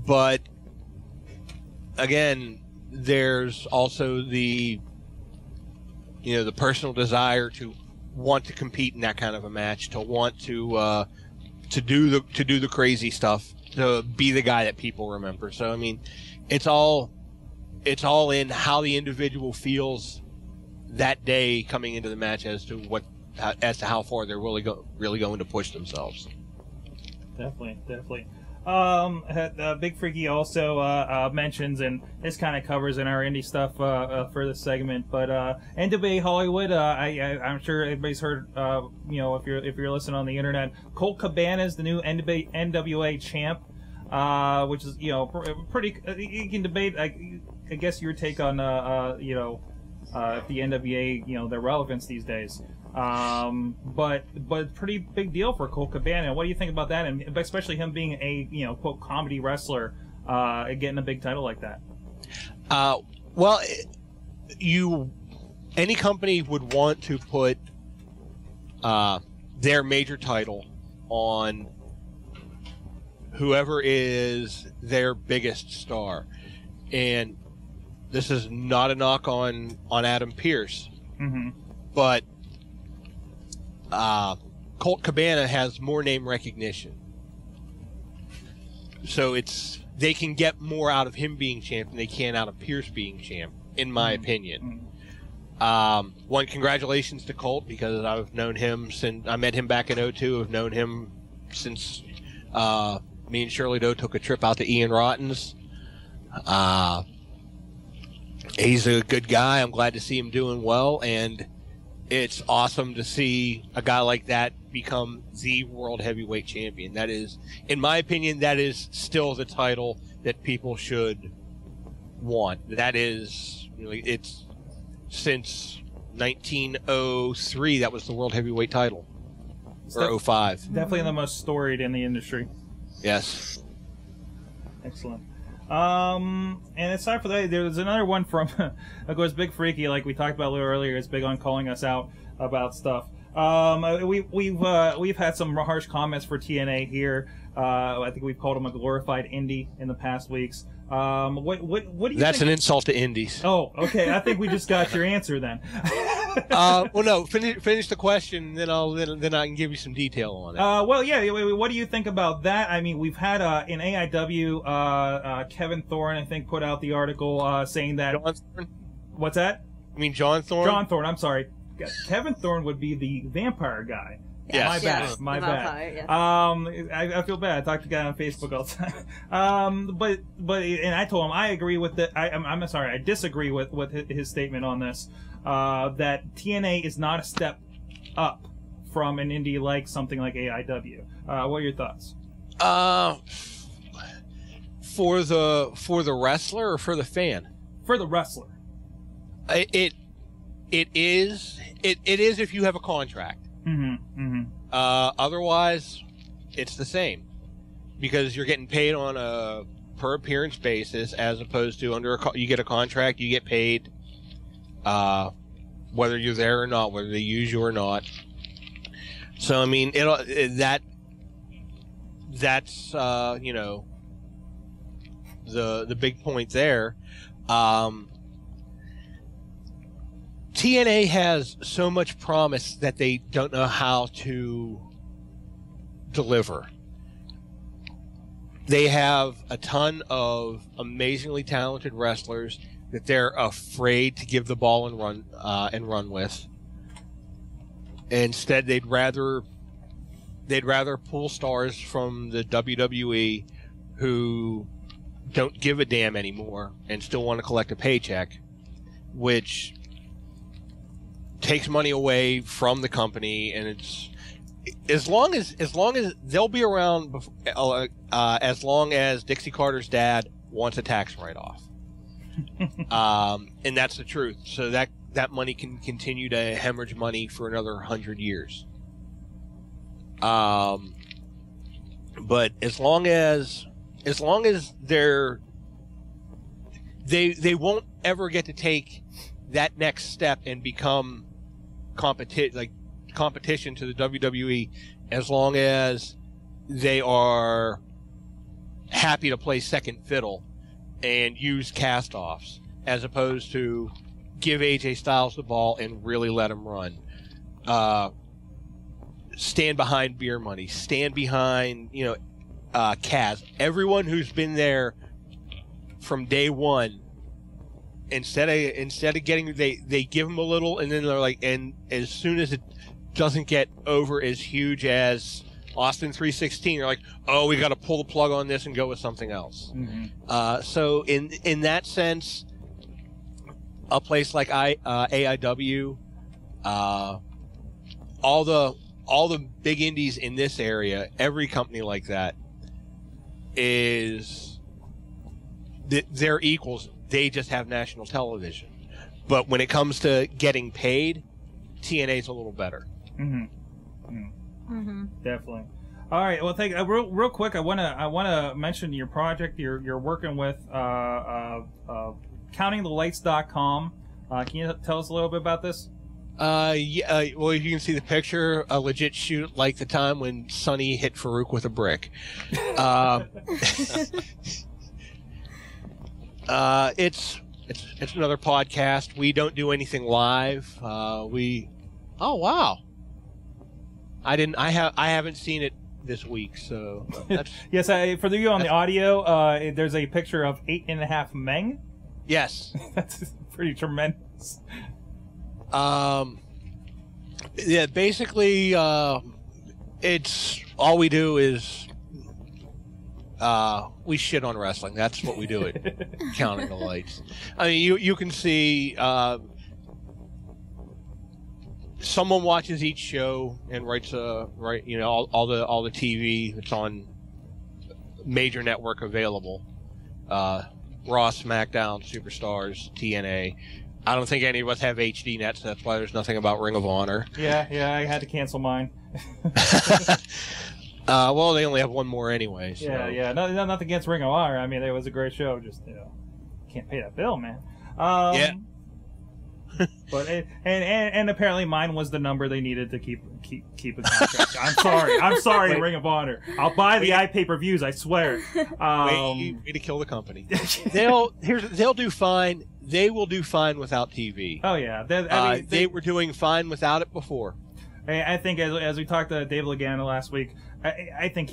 But again, there's also the personal desire to want to compete in that kind of a match, to want to do the crazy stuff, to be the guy that people remember. So I mean, it's all in how the individual feels that day coming into the match as to how far they're really going to push themselves. Definitely. Big Freaky also mentions, and this kind of covers in our indie stuff for this segment, but NWA Hollywood, I'm sure everybody's heard, if you're listening on the internet, Colt Cabana is the new NWA champ, which is, pretty, you can debate, I guess, your take on, if the NWA, their relevance these days. But pretty big deal for Colt Cabana. What do you think about that? And especially him being a, quote, comedy wrestler, getting a big title like that. Well, any company would want to put their major title on whoever is their biggest star. And this is not a knock on Adam Pearce, but Colt Cabana has more name recognition, so they can get more out of him being champ than they can out of Pearce being champ, in my opinion. Congratulations to Colt, because I've known him since I met him back in 2002. I've known him since me and Shirley Doe took a trip out to Ian Rotten's. He's a good guy. I'm glad to see him doing well, and it's awesome to see a guy like that become the world heavyweight champion. That is, in my opinion, that is still the title that people should want. That is, it's since 1903 that was the world heavyweight title, or 05. Definitely the most storied in the industry. Yes. Excellent. And aside for that, there's another one from, of course, Big Freaky, like we talked about a little earlier, is big on calling us out about stuff. We've had some harsh comments for TNA here. I think we've called him a glorified indie in the past weeks. What do you That's think? an insult to indies. Oh, okay. I think we just got your answer then. Well, no. Finish the question, then I can give you some detail on it. Well, yeah. What do you think about that? I mean, we've had in AIW, Kevin Thorne, I think, put out the article saying that. John Thorne? What's that? You mean John Thorne? John Thorne. I'm sorry. Kevin Thorne would be the vampire guy. Yes. My bad. Yes. I feel bad. I talk to the guy on Facebook all the time. But and I told him I agree with the. I'm sorry. I disagree with his statement on this. That TNA is not a step up from an indie like something like AIW. What are your thoughts? For the wrestler or for the fan? For the wrestler. It is if you have a contract. Otherwise, it's the same, because you're getting paid on a per appearance basis, as opposed to you get a contract, you get paid whether you're there or not, whether they use you or not. So I mean, that's you know, the big point there. TNA has so much promise that they don't know how to deliver. They have a ton of amazingly talented wrestlers that they're afraid to give the ball and run with. Instead, they'd rather pull stars from the WWE who don't give a damn anymore and still want to collect a paycheck, which takes money away from the company. And it's as long as they'll be around as long as Dixie Carter's dad wants a tax write-off. And that's the truth. So that money can continue to hemorrhage money for another 100 years. But as long as they won't ever get to take that next step and become competition to the WWE, as long as they are happy to play second fiddle and use cast-offs, as opposed to give AJ Styles the ball and really let him run. Stand behind Beer Money. Stand behind, Kaz. Everyone who's been there from day one. Instead of getting, they give them a little, and then they're like, and as soon as it doesn't get over as huge as Austin 316, they're like, oh, we got to pull the plug on this and go with something else. Mm-hmm. So in that sense, a place like AIW, all the big indies in this area, every company like that they're equals. They just have national television. But when it comes to getting paid, TNA's a little better. Mm-hmm. Mm-hmm. Mm-hmm. Definitely. All right. Well, thank real quick. I wanna mention your project. You're working with CountingTheLights.com. Can you tell us a little bit about this? Well, you can see the picture, a legit shoot like the time when Sonny hit Farouk with a brick. It's another podcast. We don't do anything live. Oh wow. I haven't seen it this week, so that's... Yes, for you on the audio, there's a picture of 8.5 Meng. Yes. That's pretty tremendous. Yeah, basically, it's all we do is we shit on wrestling. That's what we do at Counting the Lights. I mean, you can see someone watches each show and writes all the TV that's on major network available. Raw, SmackDown, Superstars, TNA. I don't think any of us have HD nets. That's why there's nothing about Ring of Honor. Yeah, I had to cancel mine. Well, they only have one more anyway. So. Yeah. Nothing against Ring of Honor. I mean, it was a great show. Just can't pay that bill, man. Yeah. But and apparently mine was the number they needed to keep a contract. I'm sorry, Ring of Honor. I'll buy the pay-per-views. I swear. Way to kill the company. They'll do fine. They will do fine without TV. Oh yeah, they were doing fine without it before. I think as we talked to Dave Lagana last week, I think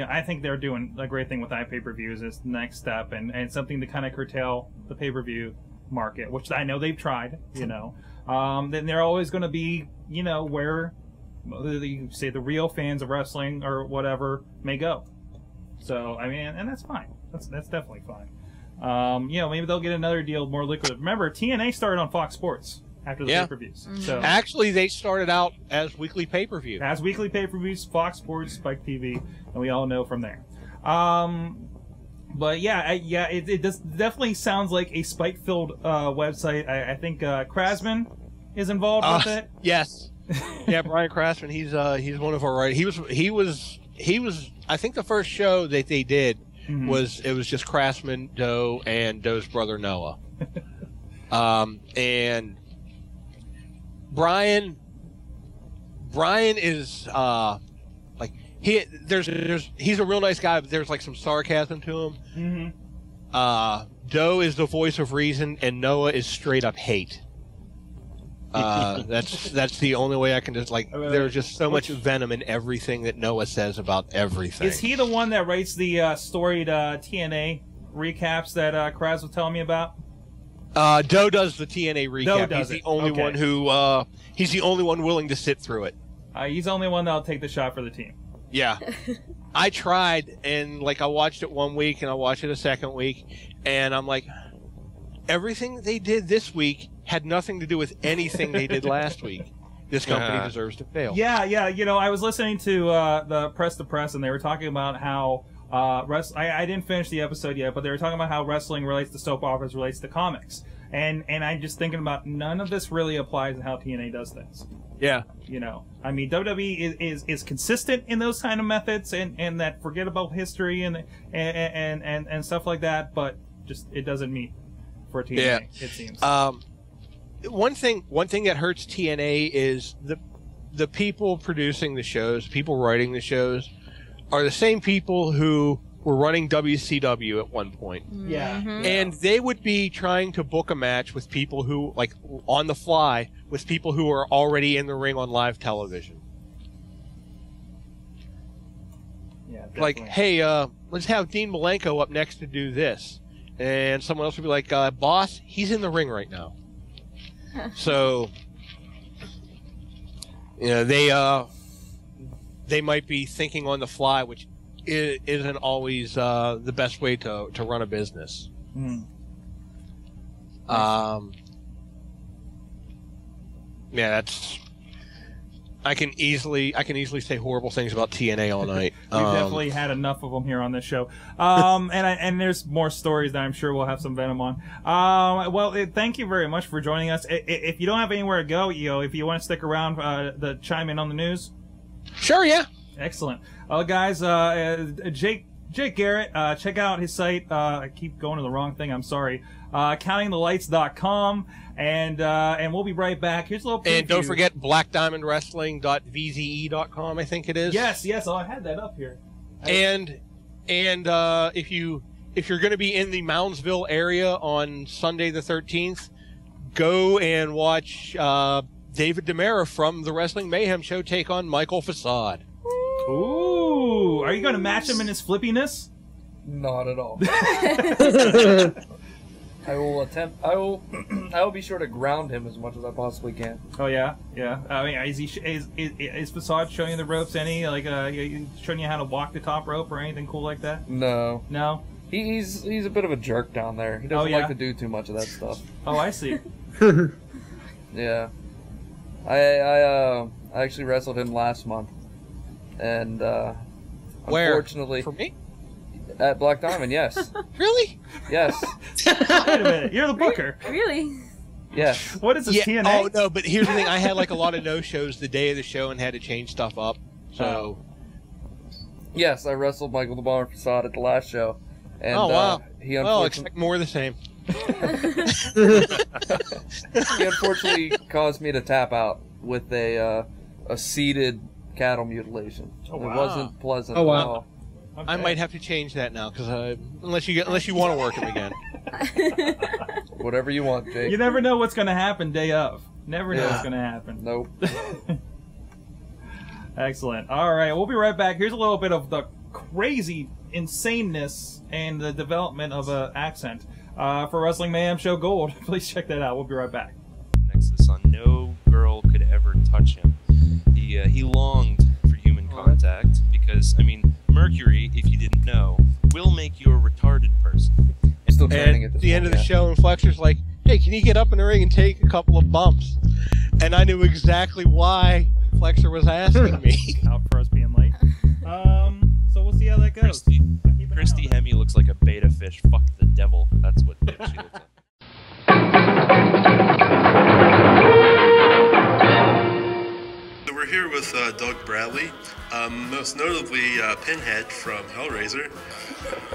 I think they're doing a great thing with pay-per-views as the next step and something to kind of curtail the pay-per-view market, which I know they've tried. Then they're always going to be where you say the real fans of wrestling or whatever may go. So I mean, and that's fine. That's definitely fine. Maybe they'll get another deal more lucrative. Remember, TNA started on Fox Sports after the pay-per-views. Mm-hmm. So actually, they started out as weekly pay-per-view. As weekly pay-per-views, Fox Sports, Spike TV, and we all know from there. But it definitely sounds like a Spike-filled website. I think Krasman is involved with it. Yes. Yeah, Brian Krasman. He's one of our writers. He was. I think the first show that they did. Mm-hmm. was just Krasman, Doe, and Doe's brother Noah, and Brian is like he's a real nice guy, but there's like some sarcasm to him. Doe is the voice of reason, and Noah is straight up hate. That's the only way I can just like. There's just so much venom in everything that Noah says about everything. Is he the one that writes the storied TNA recaps that Kraz was telling me about? Doe does the TNA recap. He's the only one who. He's the only one willing to sit through it. He's the only one that'll take the shot for the team. Yeah. I tried, and like I watched it one week, and I watched it a second week, and I'm like, everything they did this week had nothing to do with anything they did last week. This company deserves to fail. Yeah. You know, I was listening to the Press to Press, and they were talking about how I didn't finish the episode yet, but they were talking about how wrestling relates to soap operas, relates to comics, and I'm just thinking about none of this really applies to how TNA does things. Yeah. You know, I mean, WWE is consistent in those kind of methods and that forget about history and stuff like that, but just it doesn't meet for TNA. It seems. One thing that hurts TNA is the people producing the shows, people writing the shows, are the same people who were running WCW at one point. Yeah. And they would be trying to book a match with people who, like, on the fly, with people who are already in the ring on live television. Yeah, definitely. Like, hey, let's have Dean Malenko up next to do this. And someone else would be like, boss, he's in the ring right now. So, you know, they might be thinking on the fly, which isn't always the best way to run a business. Yeah, that's. I can easily say horrible things about TNA all night. We've definitely had enough of them here on this show, and there's more stories that I'm sure we'll have some venom on. Well, thank you very much for joining us. If you don't have anywhere to go, if you want to stick around to chime in on the news. Sure, yeah. Excellent. Well, guys, Jake Garrett, check out his site. I keep going to the wrong thing. I'm sorry. CountingTheLights.com, and we'll be right back. Here's a little preview. And don't forget blackdiamondwrestling.vze.com, I think it is. Yes. Oh, I had that up here. And if you're going to be in the Moundsville area on Sunday the 13th, go and watch David DiMera from the Wrestling Mayhem show take on Michael Facade. Ooh, are you going to match him in his flippiness? Not at all. I will attempt. I will be sure to ground him as much as I possibly can. Oh yeah. I mean, is Facade showing you the ropes? Any showing you how to walk the top rope or anything cool like that? No. He's a bit of a jerk down there. He doesn't like to do too much of that stuff. Oh, I see. Yeah. I actually wrestled him last month, and unfortunately, for me. At Black Diamond, yes. Really? Yes. Wait a minute, you're the booker. Really? Yes. What is this, TNA? Oh, no, but here's the thing. I had like a lot of no-shows the day of the show and had to change stuff up. So. Yes, I wrestled Michael the Bomber Facade at the last show. And, oh, wow. He expect more of the same. He unfortunately caused me to tap out with a seated cattle mutilation. Oh, wow. It wasn't pleasant at all. Okay. I might have to change that now, because unless you want to work him again. Whatever you want, Jake. You never know what's going to happen day of. Never know what's going to happen. Nope. Excellent. All right, we'll be right back. Here's a little bit of the crazy insaneness and the development of an accent for Wrestling Mayhem Show Gold. Please check that out. We'll be right back. Next to the sun, no girl could ever touch him. He longed for human contact because, I mean, Mercury, if you didn't know, will make you a retarded person. Still training at the end of the show, and Flexer's like, hey, can you get up in the ring and take a couple of bumps? And I knew exactly why Flexer was asking me. Out for us being late. So we'll see how that goes. Christy Hemme looks like a beta fish. Fuck the devil. That's what she looks like. So we're here with Doug Bradley, most notably Pinhead from Hellraiser.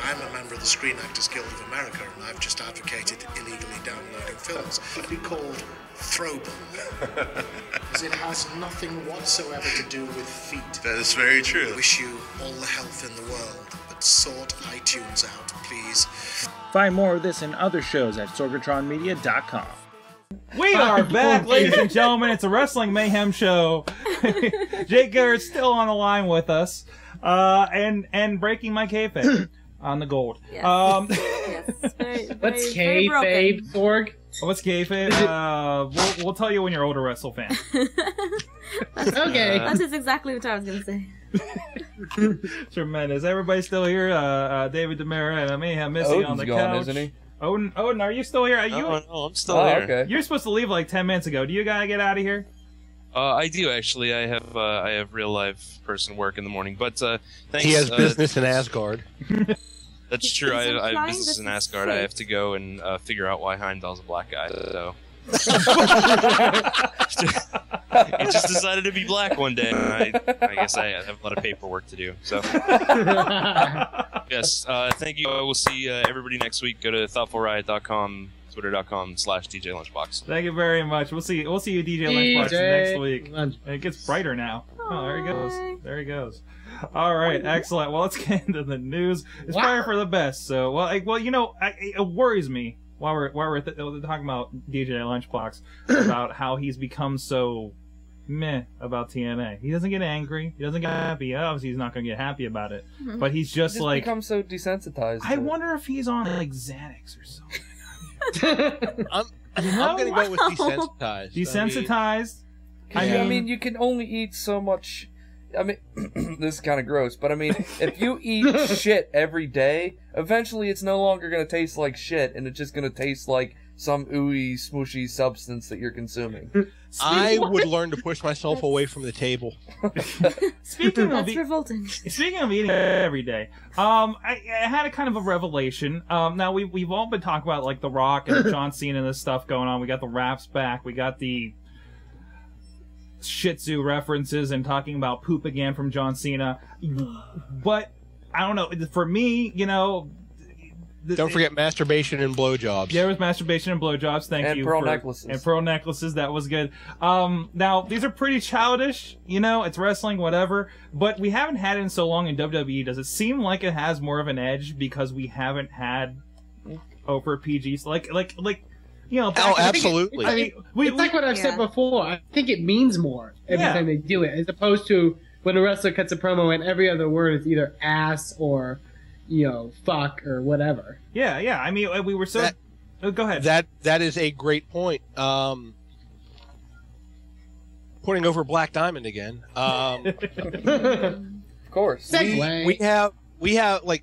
I'm a member of the Screen Actors Guild of America, and I've just advocated illegally downloading films. It'd be called Throwable, because it has nothing whatsoever to do with feet. That is very true. I wish you all the health in the world, but sort iTunes out, please. Find more of this and other shows at sorgatronmedia.com. We are back, ladies and gentlemen. It's a Wrestling Mayhem show. Jake Garrett's still on the line with us, and breaking my kayfabe on the gold. Yes. Yes. What's kayfabe, Sorg? What's kayfabe? We'll tell you when you're older, WrestleFan. Okay. That's just exactly what I was gonna say. Tremendous. Everybody's still here. David DiMera and Mayhem Missie Odin's on the gone, couch. isn't he? Odin, are you still here? No, I'm still here. Okay. You're supposed to leave like 10 minutes ago. Do you gotta get out of here? I do actually. I have real life person work in the morning, but thanks. He has business in Asgard. That's true. He's I have implying business this in is Asgard. I fake. have to go and figure out why Heimdall's a black guy. So he just decided to be black one day. And I guess I have a lot of paperwork to do. So yes, thank you. We'll see everybody next week. Go to thoughtfulriot.com, twitter.com/DJLunchbox. Thank you very much. We'll see you, DJ Lunchbox next week. It gets brighter now. Oh, there he goes. There he goes. All right, excellent. Well, let's get into the news. It's probably for the best. So, well, you know, it worries me while we're talking about DJ Lunchbox about how he's become so meh about TNA. He doesn't get angry. He doesn't get happy. Obviously, he's not going to get happy about it. But he's just like become so desensitized. I wonder if he's on like Xanax or something. I'm going to go with desensitized. Desensitized. I mean, you can only eat so much. I mean, this is kind of gross, but I mean, if you eat shit every day, eventually it's no longer going to taste like shit, and it's just going to taste like some ooey, smooshy substance that you're consuming. I would learn to push myself away from the table. Speaking of That's revolting. Speaking of eating every day, I had a kind of a revelation. Now we've all been talking about like The Rock and John Cena and this stuff going on. We got the raps back. We got the Shih Tzu references and talking about poop again from John Cena. But I don't know. For me, you know. Don't forget masturbation and blowjobs. There was masturbation and blowjobs. Thank you. And pearl necklaces. And pearl necklaces. That was good. Now, these are pretty childish. You know, it's wrestling, whatever. But we haven't had it in so long in WWE. Does it seem like it has more of an edge because we haven't had over PGs? Like, you know. Oh, absolutely. It's like what I've said before. I think it means more every time they do it, as opposed to when a wrestler cuts a promo and every other word is either ass or, you know, fuck or whatever. Yeah. I mean, we were so. Go ahead. That is a great point. Putting over Black Diamond again. Of course. We have like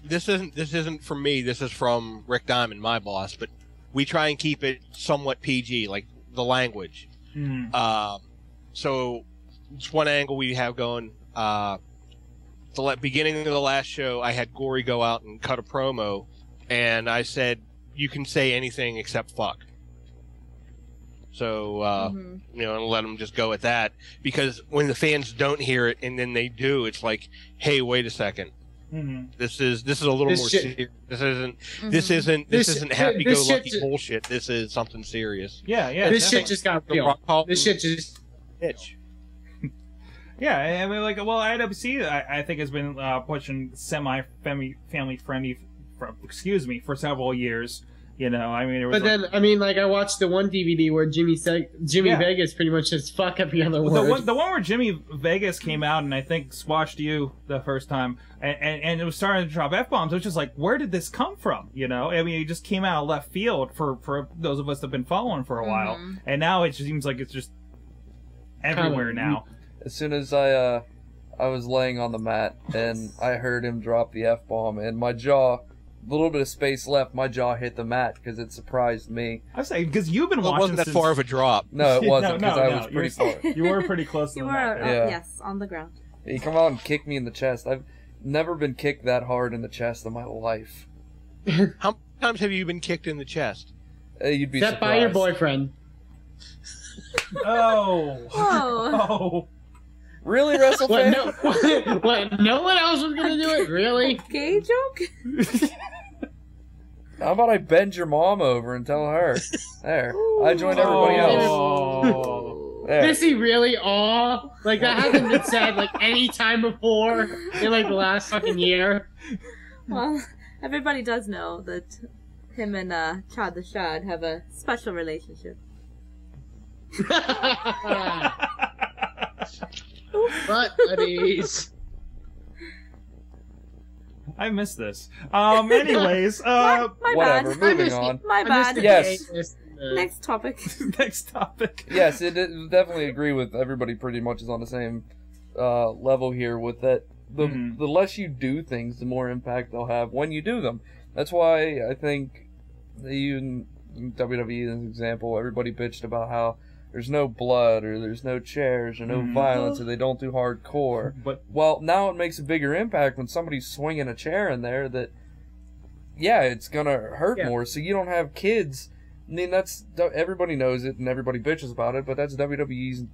this isn't from me. This is from Rick Diamond, my boss. But we try and keep it somewhat PG, like the language. So it's one angle we have going. The beginning of the last show, I had Gory go out and cut a promo, and I said, "You can say anything except fuck." So you know, and let them just go at that, because when the fans don't hear it and then they do, it's like, "Hey, wait a second. This is a little more serious. This isn't happy-go-lucky bullshit. This is something serious." Yeah. This shit just got real. This shit just itch. Yeah, I mean, like, well, IWC, I think, has been pushing semi-family friendly, for several years. You know, I mean, I watched the one DVD where Jimmy Vegas pretty much says fuck every other word. The one where Jimmy Vegas came out and I think squashed you the first time, and it was starting to drop F-bombs. It was just like, where did this come from? You know, I mean, it just came out of left field for those of us that have been following for a while, and now it just seems like it's just everywhere now. As soon as I was laying on the mat and I heard him drop the F-bomb, and my jaw, a little bit of space left, my jaw hit the mat because it surprised me. I was saying, because you've been watching. It wasn't that far of a drop. No, it wasn't, because I was pretty far. You were pretty close to the mat. Yes, on the ground. He come out and kicked me in the chest. I've never been kicked that hard in the chest in my life. How many times have you been kicked in the chest? You'd be Except surprised. by your boyfriend. Oh. Whoa. Oh. Really, WrestleFan? What? No one else was gonna do it? Really? Gay joke? How about I bend your mom over and tell her? There. I joined everybody else. There. Missy, really? Aw? Like, that hasn't been said, like, any time before in, like, the last fucking year. Well, everybody does know that him and Chad the Shad have a special relationship. Butt buddies. I missed this. Anyways, My Whatever, bad. moving on. My bad. Yes. Next topic. Next topic. Yes, it definitely agree with everybody. Pretty much is on the same level here. With that, the less you do things, the more impact they'll have when you do them. That's why I think even WWE, as an example, everybody bitched about how there's no blood or there's no chairs or no violence or they don't do hardcore. But well, now it makes a bigger impact when somebody's swinging a chair in there. That it's gonna hurt more. So you don't have kids. I mean, that's everybody knows it and everybody bitches about it, but that's WWE's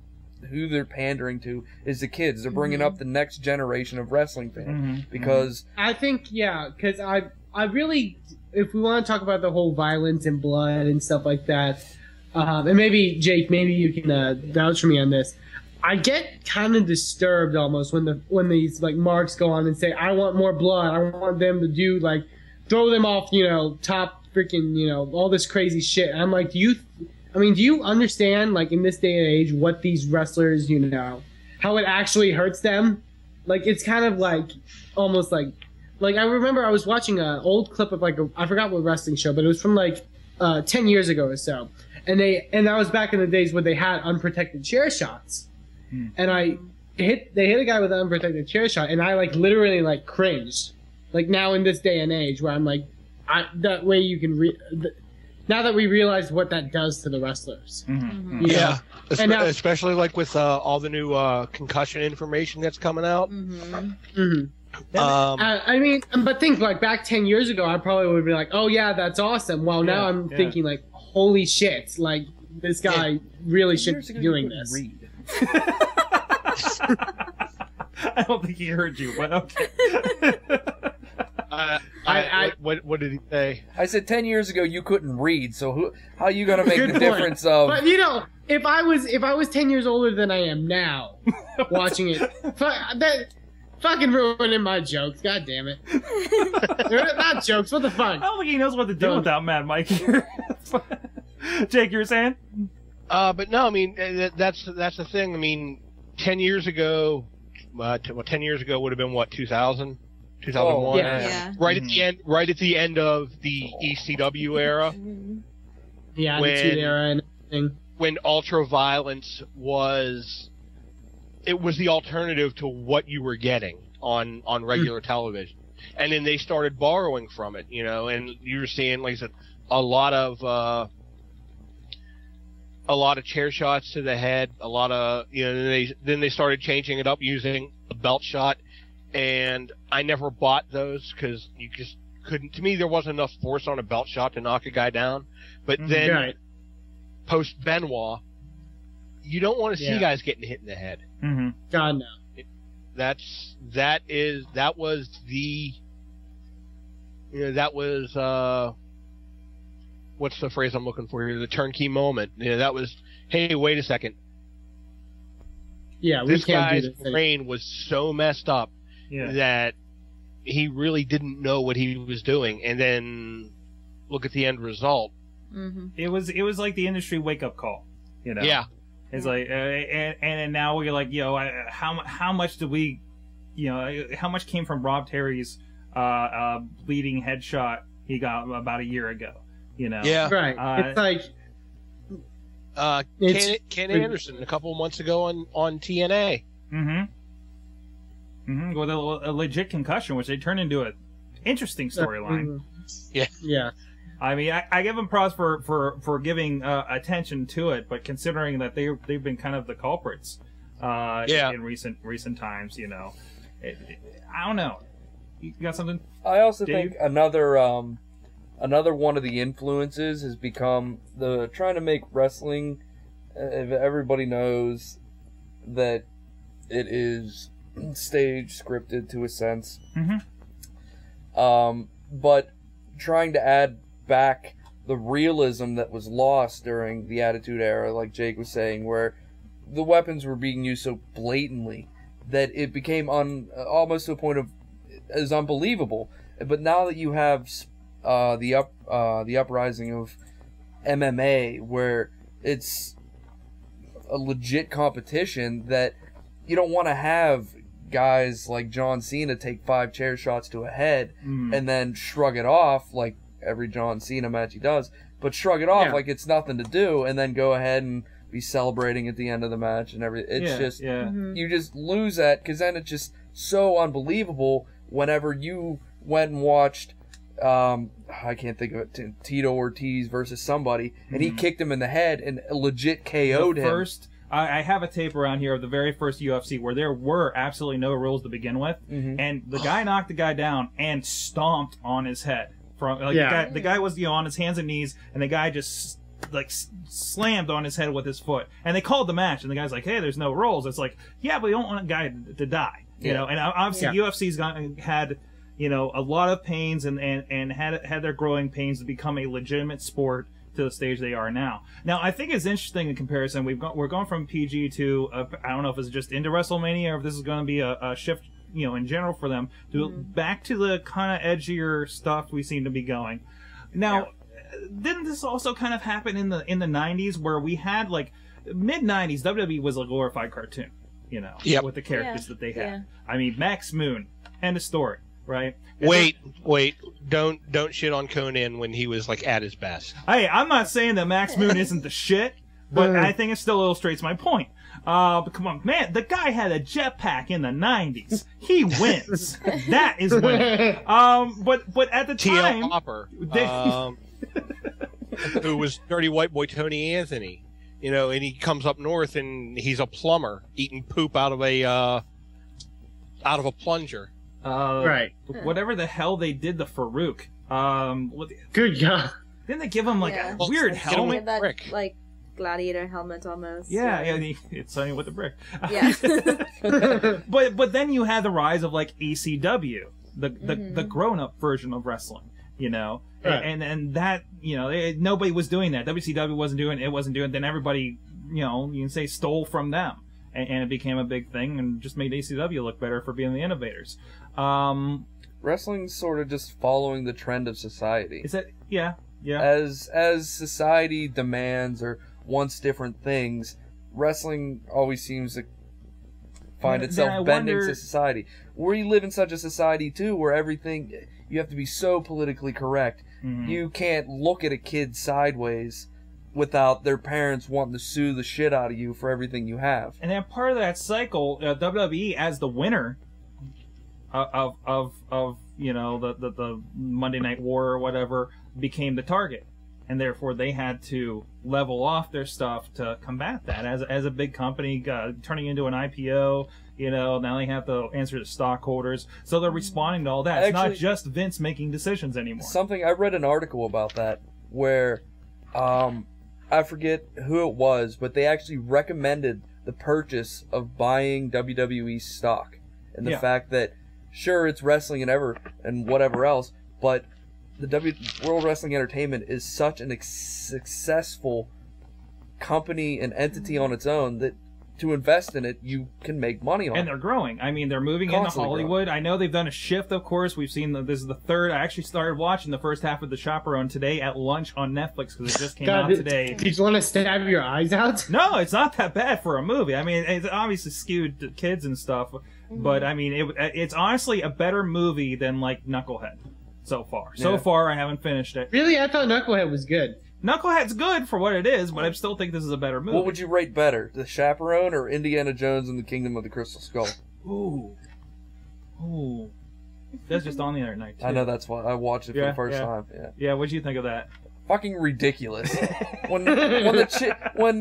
who they're pandering to is the kids. They're bringing up the next generation of wrestling fans because I think because I really, if we want to talk about the whole violence and blood and stuff like that, and maybe Jake, maybe you can vouch for me on this. I get kind of disturbed almost when these like marks go on and say, "I want more blood. I want them to do like throw them off, top." Freaking, all this crazy shit. And I'm like, do you understand, like, in this day and age, what these wrestlers, how it actually hurts them? Like, it's kind of like, almost like I remember I was watching an old clip of, like, I forgot what wrestling show, but it was from, like, 10 years ago or so. And that was back in the days where they had unprotected chair shots. And they hit a guy with an unprotected chair shot, and I, like, literally, like, cringed. Like, now in this day and age, where I'm like, that way you can now that we realize what that does to the wrestlers. Yeah, especially like with all the new concussion information that's coming out. I mean, but think like back 10 years ago, I probably would be like, oh yeah, that's awesome. Well, now I'm thinking like, holy shit, like this guy really shouldn't be doing this. I don't think he heard you, but okay. What did he say? I said 10 years ago you couldn't read, so how are you gonna make the difference of? But if I was 10 years older than I am now, watching it, that fucking ruining my jokes. God damn it! They're not jokes. What the fuck? I don't think he knows what to do without Mad Mike here. Jake, you were saying? But no, I mean that's the thing. I mean, 10 years ago, 10 years ago would have been what 2000. 2001, right at the end of the ECW era. Yeah, the Attitude Era and everything. When ultra violence was the alternative to what you were getting on regular television, and then they started borrowing from it, and you were seeing, like I said, a lot of chair shots to the head, a lot of then they started changing it up using a belt shot. And I never bought those because you just couldn't. To me, there wasn't enough force on a belt shot to knock a guy down. But then, post Benoit, you don't want to see guys getting hit in the head. God no. That was what's the phrase I'm looking for here? The turnkey moment. That was, hey, wait a second. Yeah, this guy's brain was so messed up. That he really didn't know what he was doing, and then look at the end result. It was like the industry wake up call, Yeah, it's like, and now we're like, how much did we, how much came from Rob Terry's bleeding headshot he got about a year ago, Yeah, right. It's like Ken Anderson a couple of months ago on TNA. With a legit concussion, which they turned into an interesting storyline. Yeah. I mean, I give them props for giving attention to it, but considering that they've been kind of the culprits in recent times, I don't know. You got something? I also think another one of the influences has become trying to make wrestling. Everybody knows that it is stage scripted to a sense. But trying to add back the realism that was lost during the Attitude Era, like Jake was saying, where the weapons were being used so blatantly that it became almost to a point of is unbelievable. But now that you have the uprising of MMA, where it's a legit competition, that you don't want to have guys like John Cena take 5 chair shots to a head and then shrug it off like every John Cena match he does, but shrug it off like it's nothing to do and then go ahead and be celebrating at the end of the match and everything. It's you just lose that, because then it's just so unbelievable whenever you went and watched I can't think of it, Tito Ortiz versus somebody, and he kicked him in the head and legit KO'd him. I have a tape around here of the very first UFC where there were absolutely no rules to begin with, and the guy knocked the guy down and stomped on his head. The guy was on his hands and knees, and the guy just slammed on his head with his foot. And they called the match, and the guy's like, "Hey, there's no rules." It's like, yeah, but we don't want a guy to die, you know. And obviously, UFC's had a lot of pains and had their growing pains to become a legitimate sport to the stage they are now. Now, I think it's interesting in comparison. We're going from PG to I don't know if it's just into WrestleMania or if this is going to be a shift, in general for them to back to the kind of edgier stuff we seem to be going. Now, didn't this also kind of happen in the 90s where we had mid 90s WWE was a glorified cartoon, with the characters that they had. Yeah. I mean, Max Moon, end of story. Right. Wait! Don't shit on Conan when he was at his best. Hey, I'm not saying that Max Moon isn't the shit, but I think it still illustrates my point. But come on, man, the guy had a jetpack in the 90s. He wins. That is winning. But at the time, T.L. Hopper, who was Dirty White Boy Tony Anthony, and he comes up north and he's a plumber eating poop out of a plunger. Right. Whatever the hell they did to Farouk. Good God. Didn't they give him a weird helmet? That, gladiator helmet almost. Yeah, it's something with the brick. Yeah. but then you had the rise of ECW, the grown up version of wrestling, right. and that nobody was doing that. WCW wasn't doing it. Then everybody you can say stole from them. And it became a big thing and just made ACW look better for being the innovators. Wrestling's sort of just following the trend of society. Is that yeah. As society demands or wants different things, wrestling always seems to find itself bending to society. We live in such a society too, where everything you have to be so politically correct. You can't look at a kid sideways without their parents wanting to sue the shit out of you for everything you have. And then part of that cycle, WWE as the winner of the Monday Night War or whatever became the target, and therefore they had to level off their stuff to combat that. As a big company turning into an IPO, now they have to answer to stockholders, so they're responding to all that. It's not just Vince making decisions anymore. I read an article about that where I forget who it was, but they actually recommended the purchase of buying WWE stock. And the fact that, sure, it's wrestling and whatever else, but the World Wrestling Entertainment is such an successful company and entity on its own that to invest in it, you can make money on it. And they're growing. I mean, they're moving into Hollywood. Growing. I know they've done a shift, of course. We've seen this is the third. I actually started watching the first half of The Chaperone today at lunch on Netflix because it just came out today. Did you want to stab your eyes out? No, it's not that bad for a movie. I mean, it's obviously skewed to kids and stuff, but I mean, it's honestly a better movie than Knucklehead so far. Yeah. So far, I haven't finished it. Really? I thought Knucklehead was good. Knucklehead's good for what it is, but I still think this is a better movie. What would you rate better, The Chaperone or Indiana Jones and the Kingdom of the Crystal Skull? Ooh. That's just on the other night, too. I know, that's why I watched it for the first time. Yeah, what'd you think of that? Fucking ridiculous. when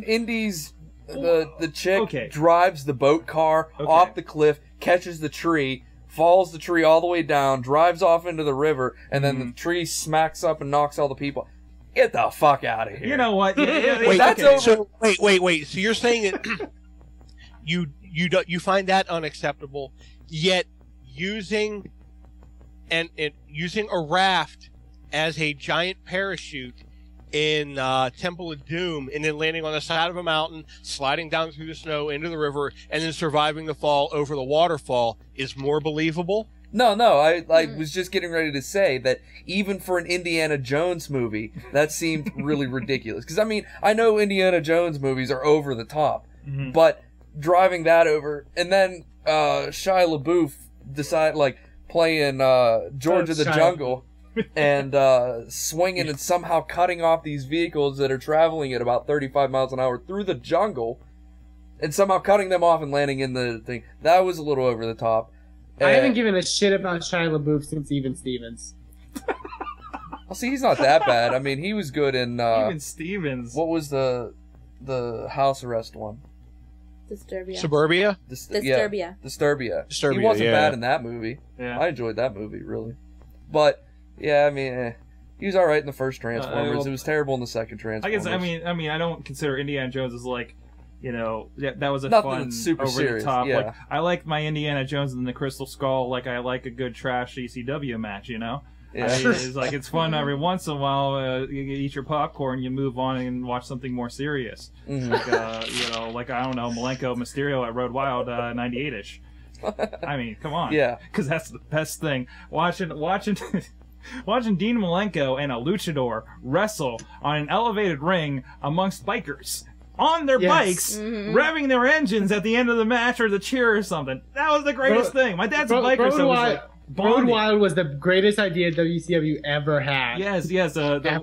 Indy's the chick drives the boat car off the cliff, catches the tree, falls the tree all the way down, drives off into the river, and then the tree smacks up and knocks all the people. Get the fuck out of here. You know what? Wait, that's over. So, wait. So you're saying that you find that unacceptable. Yet using a raft as a giant parachute in Temple of Doom, and then landing on the side of a mountain, sliding down through the snow into the river, and then surviving the fall over the waterfall is more believable. No, I was just getting ready to say that even for an Indiana Jones movie, that seemed really ridiculous. Because, I mean, I know Indiana Jones movies are over the top, but driving that over, and then Shia LaBeouf playing George of the Jungle, and swinging and somehow cutting off these vehicles that are traveling at about 35 miles an hour through the jungle, and somehow cutting them off and landing in the thing. That was a little over the top. I haven't given a shit about Shia LaBeouf since Even Stevens. Well, see, he's not that bad. I mean, he was good in... Even Stevens. What was the house arrest one? Disturbia. Suburbia? Disturbia. Disturbia. He wasn't bad in that movie. Yeah. I enjoyed that movie, really. But, yeah, I mean, he was alright in the first Transformers. It was terrible in the second Transformers. I mean, I don't consider Indiana Jones as like, you know, that was a Nothing fun, super over serious, the top. yeah. Like, I like my Indiana Jones and the Crystal Skull. Like, I like a good trash ECW match. You know, Yeah. I mean, it's fun every once in a while. You eat your popcorn, you move on and watch something more serious. Like, you know, like I don't know, Malenko Mysterio at Road Wild '98ish. I mean, come on, Yeah. because that's the best thing. Watching Dean Malenko and a luchador wrestle on an elevated ring amongst bikers on their bikes, revving their engines at the end of the match or the cheer or something. That was the greatest thing. My dad's a biker, so it was like Road Wild was the greatest idea WCW ever had. Yes. The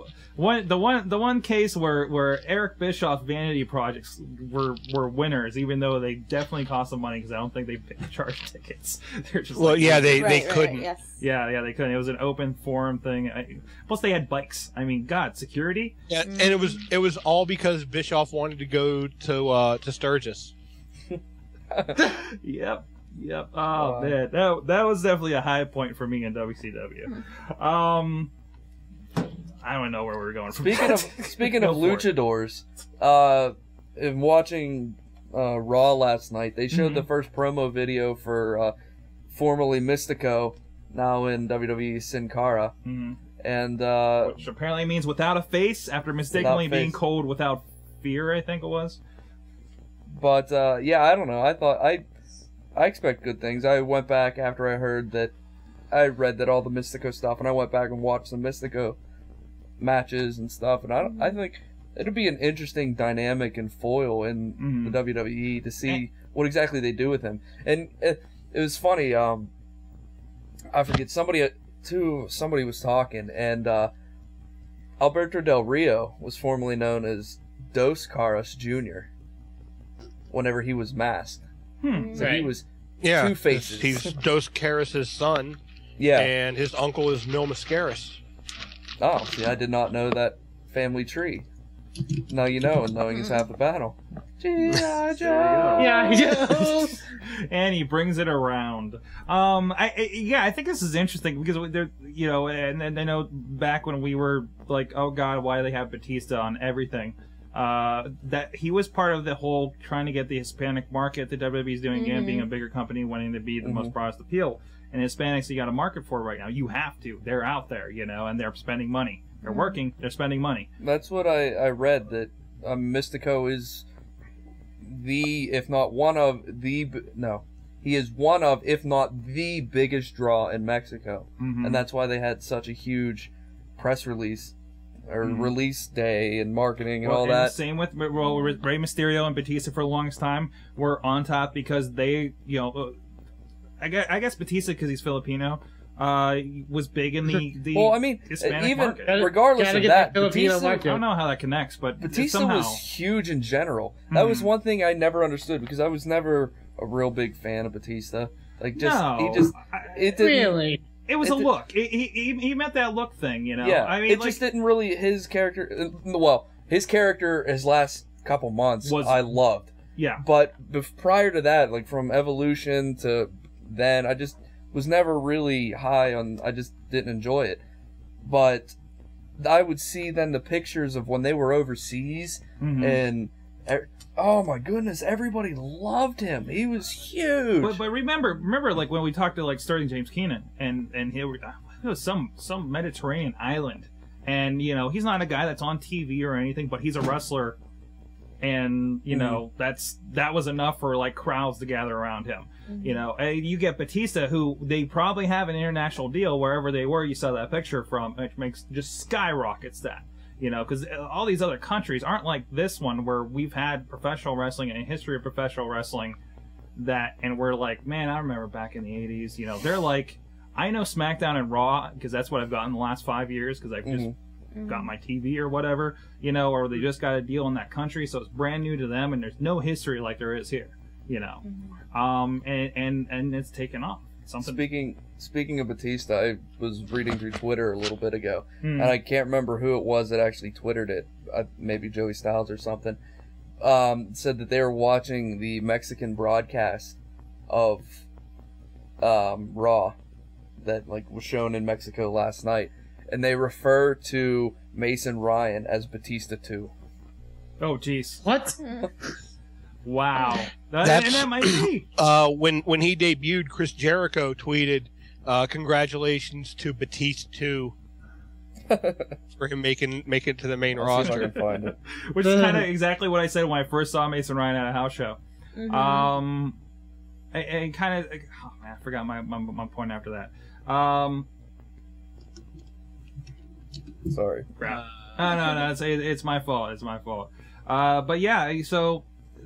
one case where Eric Bischoff's vanity projects were winners, even though they definitely cost some money because I don't think they charged tickets. They're just they couldn't. Yes. Yeah, they couldn't. It was an open forum thing. Plus, they had bikes. I mean, God, security. Yeah, and it was all because Bischoff wanted to go to Sturgis. Yep. Oh man, that was definitely a high point for me in WCW. I don't know where we're going. Speaking of luchadors, in watching Raw last night, they showed the first promo video for formerly Mystico, now in WWE Sin Cara, and which apparently means without a face after mistakenly being called without fear. I think it was. But yeah, I don't know. I expect good things. I went back after I heard that. I read that all the Mystico stuff, and I went back and watched the Mystico matches and stuff, and I think it'll be an interesting dynamic and foil in the WWE to see what exactly they do with him. And it was funny. I forget somebody was talking, and Alberto Del Rio was formerly known as Dos Caras Jr. whenever he was masked. So he was two faces. He's Dos Caras' son. Yeah. And his uncle is Mil Mascaras. Oh, see, I did not know that family tree. Now you know, and knowing is half the battle. G.I. Joe. Yeah. And he brings it around. I think this is interesting because they're, you know, and I know back when we were like, oh God, why do they have Batista on everything? That he was part of the whole trying to get the Hispanic market that WWE's doing again, being a bigger company, wanting to be the most broadest appeal. And Hispanics, you got a market for right now. You have to. They're out there, you know, and they're spending money. They're working. They're spending money. That's what I read, that Mystico is he is one of, if not the biggest draw in Mexico. And that's why they had such a huge press release or release day and marketing and all that. Same with Rey Mysterio and Batista for the longest time were on top because they, you know, I guess Batista because he's Filipino was big in the well, I mean, Hispanic even market. regardless of that, Batista, I don't know how that connects, but Batista somehow was huge in general. That was one thing I never understood because I was never a real big fan of Batista. Like, Really. It was a look. He meant that look thing, you know. Yeah, I mean, just didn't really his character. Well, his character his last couple months I loved. Yeah, but prior to that, like from Evolution to then, I just was never really high on. I just didn't enjoy it. But I would see then the pictures of when they were overseas and Oh my goodness, everybody loved him. He was huge. But remember, like when we talked to like Sterling James Keenan, and it was some Mediterranean island, and you know he's not a guy that's on TV or anything, but he's a wrestler, and you know that was enough for like crowds to gather around him. You know, you get Batista, who they probably have an international deal wherever they were. You saw that picture from, which makes just skyrockets that. You know, because all these other countries aren't like this one where we've had professional wrestling and a history of professional wrestling and we're like, man, I remember back in the 80s, you know, they're like, I know SmackDown and Raw because that's what I've gotten the last 5 years because I've just got my TV or whatever, you know, or they just got a deal in that country, so it's brand new to them and there's no history like there is here, you know. And it's taken off. Speaking of Batista, I was reading through Twitter a little bit ago, and I can't remember who it was that actually Twittered it. Maybe Joey Styles or something. Said that they were watching the Mexican broadcast of Raw that like was shown in Mexico last night, and they refer to Mason Ryan as Batista 2. Oh, jeez. What? Wow. That might be. When he debuted, Chris Jericho tweeted, congratulations to Batista 2 for him making it to the main roster. I can find it. Which is kind of exactly what I said when I first saw Mason Ryan at a house show. And kind of, oh man, I forgot my point after that. Sorry. Crap. No, it's my fault. It's my fault. But yeah, so.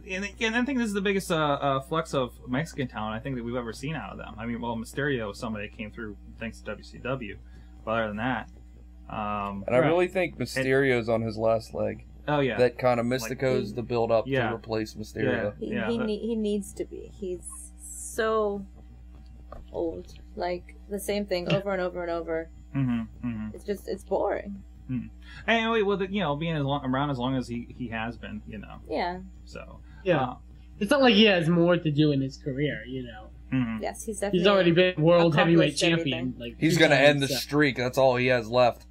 And I think this is the biggest flux of Mexican talent I think that we've ever seen out of them. I mean, well, Mysterio is somebody that came through thanks to WCW. But other than that, and I really think Mysterio's on his last leg. Oh yeah, that kind of Mystico's the build up to replace Mysterio. He needs to be. He's so old. Like the same thing over and over and over. It's boring. Anyway, well, you know, being around as long as he has been, you know. Yeah. So. Yeah. It's not like he has more to do in his career, you know. Yes, he's definitely. He's already been world heavyweight champion. Like he's gonna end the streak. That's all he has left.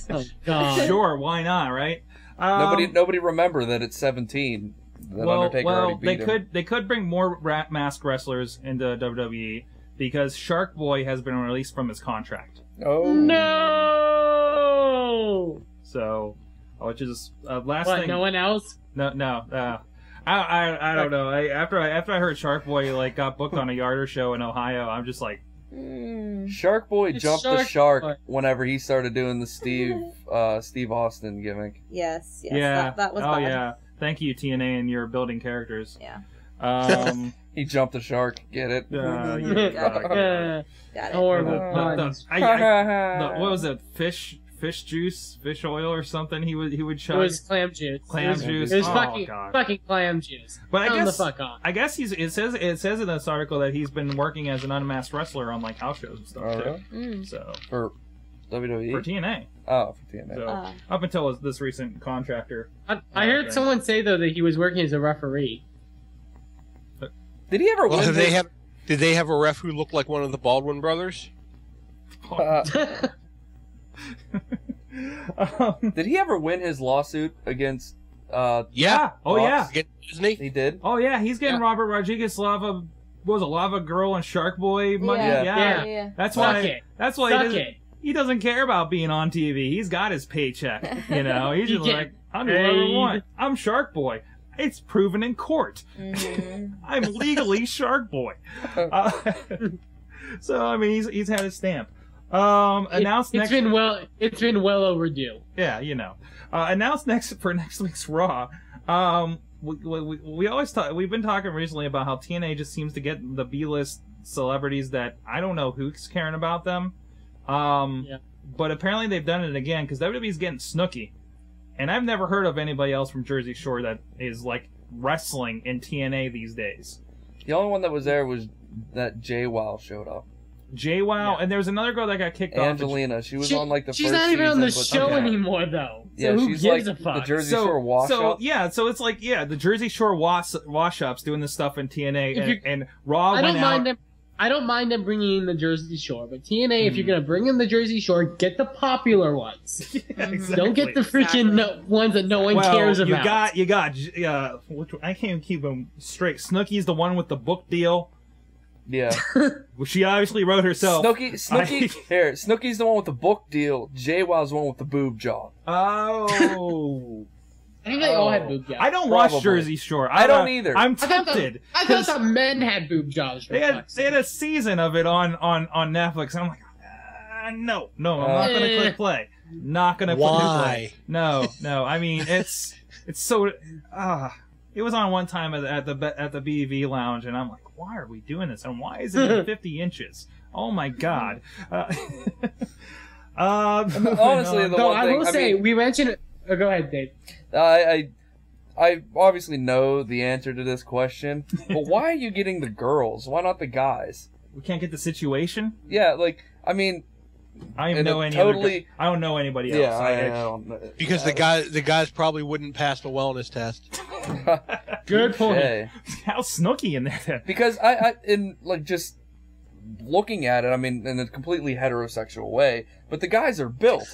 Oh God. Sure, why not, right? Nobody remember that it's 17. That Undertaker already beat him. They could bring more masked wrestlers into WWE because Shark Boy has been released from his contract. Oh no! So, which is last what, thing. No one else? No. I don't know. After I heard Shark Boy like got booked on a Yarder show in Ohio, I'm just like. Shark Boy jumped the shark whenever he started doing the Steve Austin gimmick. Yes. Yeah. That was bad. Oh yeah. Thank you, TNA, and your building characters. Yeah. He jumped the shark. Get it? Got it. Horrible puns. What was it? Fish juice, fish oil, or something. He would chug. It was clam juice. Clam juice. It was God. fucking clam juice. But Tell him the fuck off. I guess it says in this article that he's been working as an unmasked wrestler on like house shows and stuff too. So for WWE, for TNA. Oh, for TNA. So, up until this recent contractor. I heard someone say though that he was working as a referee. Did he ever win? Did they have a ref who looked like one of the Baldwin brothers? Did he ever win his lawsuit against? Yeah. Oh yeah. Isn't he? He did. Oh yeah. He's getting Robert Rodriguez Lava. What was it, Lava Girl and Shark Boy money? Yeah. That's why. That's why he doesn't care about being on TV. He's got his paycheck. You know. He's just like, I'll do whatever I want. I'm Shark Boy. It's proven in court. I'm legally Shark Boy. So I mean, he's had his stamp. Announced next. It's been well overdue. Yeah, you know. Announced next week's Raw. We always talk. We've been talking recently about how TNA just seems to get the B-list celebrities that I don't know who's caring about them. But apparently they've done it again because WWE's getting snooky. And I've never heard of anybody else from Jersey Shore that is like wrestling in TNA these days. The only one that was there was that JWoww showed up. JWoww, and there was another girl that got kicked off. Angelina, she was on like the first season. She's not even on the show anymore, though. Yeah, so she's gives like a fuck? the Jersey Shore wash-up. So it's like, the Jersey Shore wash-ups doing this stuff in TNA, and Raw went out. I don't mind them bringing in the Jersey Shore, but TNA, if you're gonna bring in the Jersey Shore, get the popular ones. Exactly. Don't get the freaking ones that no one cares about. You got. I can't keep them straight. Snooki's the one with the book deal. Yeah. Well, she obviously wrote herself. Snooki's the one with the book deal. JWoww's the one with the boob job. Oh. I think they all had boob jobs. I don't watch Jersey Shore. I don't either. I'm tempted. I thought the men had boob jobs. They had a season of it on Netflix. And I'm like, no, I'm not gonna click play. Not gonna click play. No. I mean, it's so. It was on one time at the BV Lounge, and I'm like, why are we doing this? And why is it 50 inches? Oh my god. Honestly, I will say we mentioned. Oh, go ahead, Dave. I obviously know the answer to this question, but why are you getting the girls? Why not the guys? We can't get the situation? Yeah, like, I mean... I don't know anybody else. Yeah, I don't know. Because the guys probably wouldn't pass the wellness test. Good point. Okay. How's Snooki in there then? Because just looking at it, I mean, in a completely heterosexual way, but the guys are built.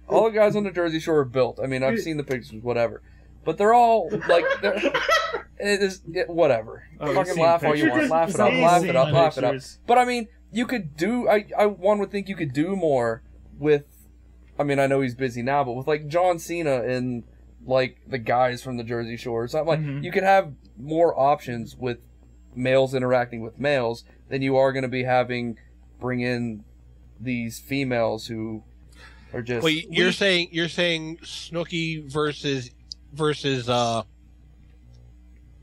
All the guys on the Jersey Shore are built. I mean, I've seen the pictures, whatever. But they're all, like, whatever. Fucking laugh all you want. Laugh it up. But, I mean, you could do, one would think you could do more with, I mean, I know he's busy now, but with, like, John Cena and, like, the guys from the Jersey Shore or something. Like, you could have more options with males interacting with males than you are going to be bring in these females who... Or just well, you're saying Snooki versus Michelle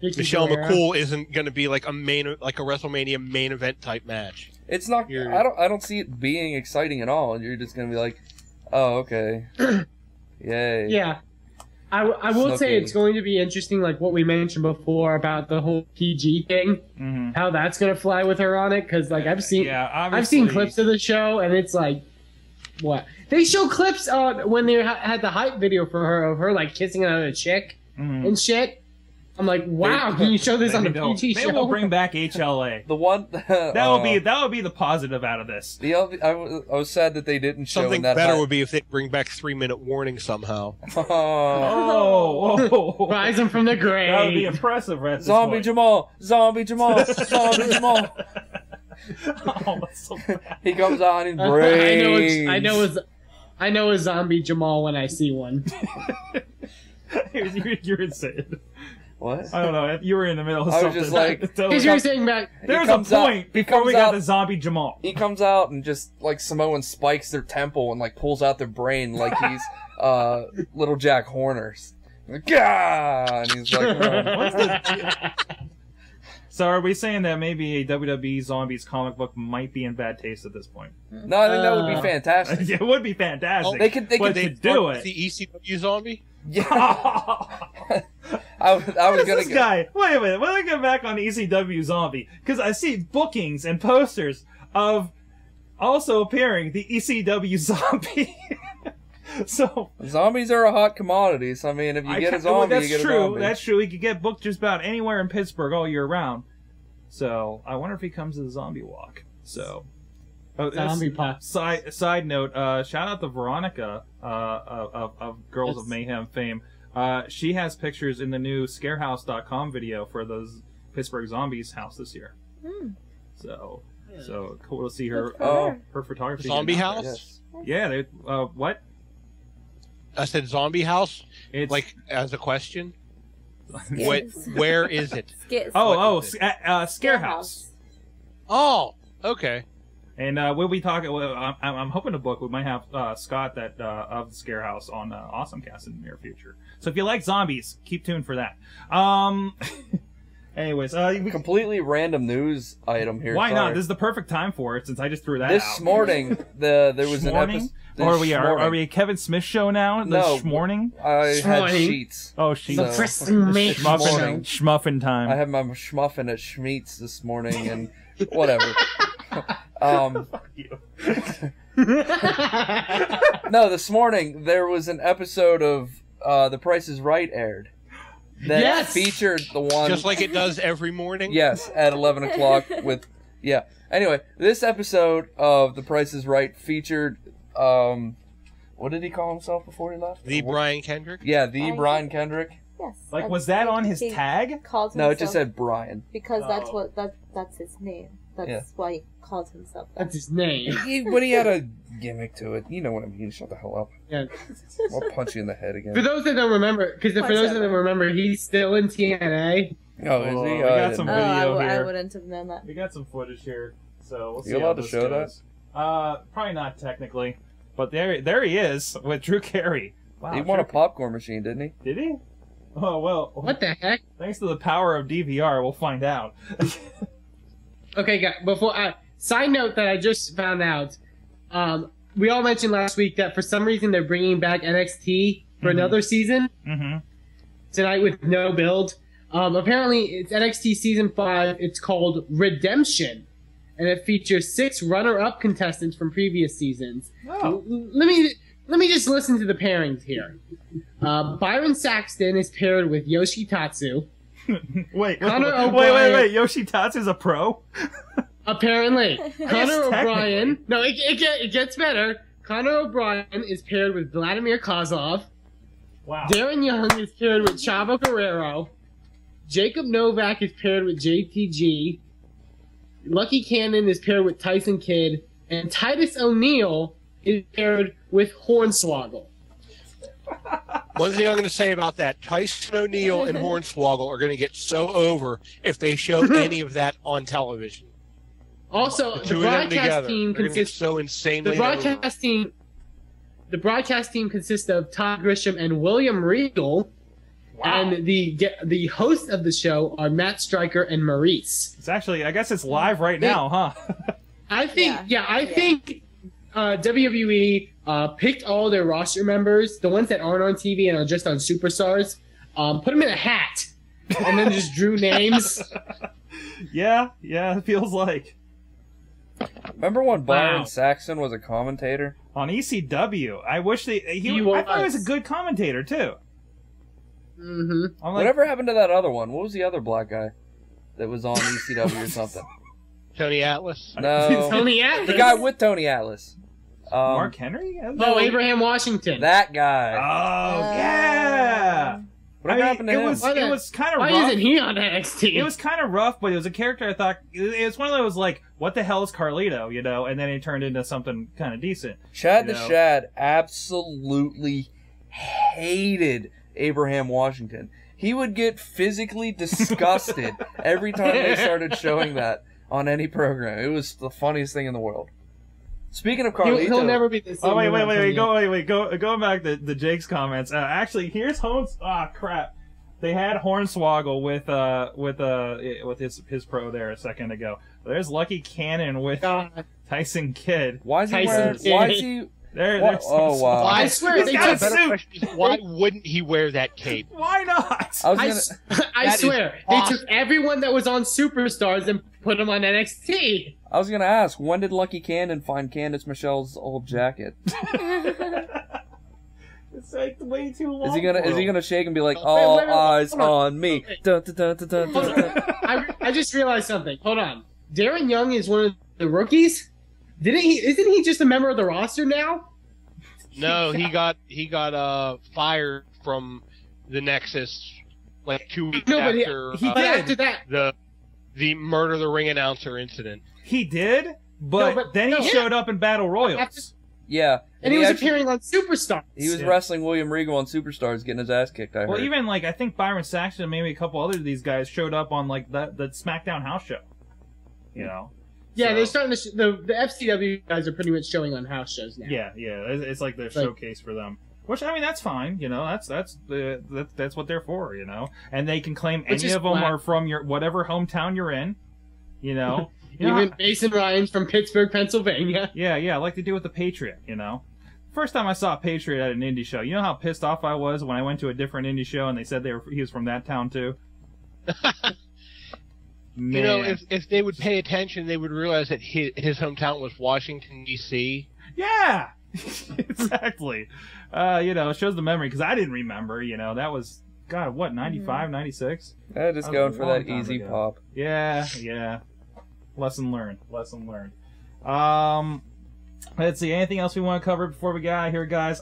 McCool isn't going to be like a WrestleMania main event type match. It's not. I don't see it being exciting at all. And you're just going to be like, oh, okay, yay. Yeah, I will say it's going to be interesting, like what we mentioned before about the whole PG thing, how that's going to fly with her on it. Because like I've seen clips of the show, and it's like, what? They show clips when they had the hype video for her of her like kissing another chick and shit. I'm like, wow, can you show this on the PG show? Maybe we'll bring back HLA. The one that would be the positive out of this. I was sad that they didn't show something that better would be if they bring back 3-minute warning somehow. Rise them from the grave. That would be impressive, right? Zombie Jamal. Oh, that's so bad. He comes out and brains. I know a zombie Jamal when I see one. You're insane. What? I don't know. You were in the middle of I something. was just like, because you were saying back. There's a point before we got the zombie Jamal. He comes out and just like Samoan spikes their temple and like pulls out their brain like he's little Jack Horner's. Like, Gah! And he's like, what's the... So are we saying that maybe a WWE Zombies comic book might be in bad taste at this point? No, I think that would be fantastic. It would be fantastic. Oh, they could do it. The ECW Zombie? Yeah. I was gonna this guy. Wait a minute. When I get back on ECW Zombie, because I see bookings and posters of also appearing the ECW Zombie. So zombies are a hot commodity. So I mean, if you get a zombie, you get a zombie. That's true. He could get booked just about anywhere in Pittsburgh all year round. So I wonder if he comes to the zombie walk. So zombie pop. Side note. Shout out to Veronica of Girls of Mayhem fame. She has pictures in the new Scarehouse.com video for the Pittsburgh Zombies house this year. So cool to see her her photography. Zombie house. Yes. Yeah. What? I said zombie house, it's like as a question. Where is it? Scarehouse. Oh, okay. And we'll be talking. I'm hoping to book. We might have Scott of Scarehouse on AwesomeCast in the near future. So if you like zombies, keep tuned for that. Anyways, completely random news item here. Why not? This is the perfect time for it since I just threw that out. This morning, there was an episode. Are we a Kevin Smith show now? No, morning. I had sheets. Oh, sheets. Schmuffin time. I had my schmuffin at Schmeats this morning, and whatever. Fuck you. No, this morning there was an episode of The Price is Right aired. that featured the one... Just like it does every morning? Yes, at 11 o'clock with... Yeah. Anyway, this episode of The Price is Right featured... what did he call himself before he left? The Brian Kendrick? Yeah, the Brian Kendrick. Yes. Like, was that on his tag? Called No, it just said Brian. Because that's his name. That's why he called himself that. That's his name. But he had a gimmick to it. You know what I mean. Shut the hell up. Yeah. I'll punch you in the head again. For those that don't remember, he's still in TNA. Oh, is he? We got some video here. I wouldn't have known that. We got some footage here, so we'll see. You allowed to show goes. Probably not technically, but there he is with Drew Carey. Wow, he won a popcorn machine, didn't he? Did he? Oh well. What the heck? Thanks to the power of DVR, we'll find out. Okay, guys. Side note that I just found out. We all mentioned last week that for some reason they're bringing back NXT for another season tonight with no build. Apparently, it's NXT Season 5. It's called Redemption, and it features 6 runner-up contestants from previous seasons. Oh. Let me just listen to the pairings here. Byron Saxton is paired with Yoshitatsu. Wait, O'Brien. wait. Yoshitatsu's a pro? Apparently. Connor O'Brien. Technically. No, it gets better. Connor O'Brien is paired with Vladimir Kozlov. Wow. Darren Young is paired with Chavo Guerrero. Jacob Novak is paired with JTG. Lucky Cannon is paired with Tyson Kidd. And Titus O'Neil is paired with Hornswoggle. One thing I'm going to say about that, Tyson O'Neil and Hornswoggle are going to get so over if they show any of that on television. Also, the broadcast team consists so insanely The broadcast team consists of Todd Grisham and William Regal, and the hosts of the show are Matt Stryker and Maurice. It's actually, I guess it's live right now, huh? I think WWE picked all their roster members, the ones that aren't on TV and are just on Superstars, put them in a hat, and then just drew names. Yeah, it feels like. Remember when Byron Saxton was a commentator? On ECW. I wish I thought he was a good commentator, too. Mm-hmm. Whatever happened to that other one? What was the other black guy that was on ECW or something? Tony Atlas? No. Tony Atlas? The guy with Tony Atlas. Mark Henry? No, Abraham Washington. That guy. Oh, yeah! What happened to him? It was kind of rough. Why isn't he on NXT? It was kind of rough, but it was a character I thought... It was one of those, like, what the hell is Carlito, you know? And then it turned into something kind of decent. Chad the Shad absolutely hated Abraham Washington. He would get physically disgusted every time they started showing that on any program. It was the funniest thing in the world. Speaking of Carlito... He'll never be the same. Oh, wait. Going back to the Jake's comments. Actually, here's Holmes... Ah, crap. They had Hornswoggle with his pro there a second ago. There's Lucky Cannon with Tyson Kidd. Why is he... Oh, wow. I swear they got a suit. Why wouldn't he wear that cape? Why not? I swear. They took everyone that was on Superstars and put them on NXT. I was going to ask, when did Lucky Cannon find Candice Michelle's old jacket? It's like way too long. Is he gonna shake and be like, all eyes on me? Dun, dun, dun, dun, dun, dun. I just realized something. Hold on. Darren Young is one of the rookies? Isn't he just a member of the roster now? No, he got fired from the Nexus like 2 weeks after after that. The Murder the Ring announcer incident. He did, but then he showed up in Battle Royals. Yeah. And he was appearing on Superstars. He was wrestling William Regal on Superstars, getting his ass kicked, I heard. Well, even, like, I think Byron Saxton and maybe a couple other of these guys showed up on, like, the SmackDown house show. You know? Yeah, they're starting to... the FCW guys are pretty much showing on house shows now. Yeah. It's like their showcase for them. Which, I mean, that's fine, you know, that's what they're for, you know? And they can claim any of them are from your whatever hometown you're in, you know? Even Mason Ryan's from Pittsburgh, Pennsylvania. Yeah, like they do with the Patriot, you know? First time I saw a Patriot at an indie show, you know how pissed off I was when I went to a different indie show and they said he was from that town too? You know, if they would pay attention, they would realize that his hometown was Washington, D.C. Yeah! Exactly. You know, it shows the memory, because I didn't remember, you know, that was God, what, 95, 96? Yeah, just going for that easy pop. Yeah. Lesson learned. Let's see. Anything else we want to cover before we get out of here, guys?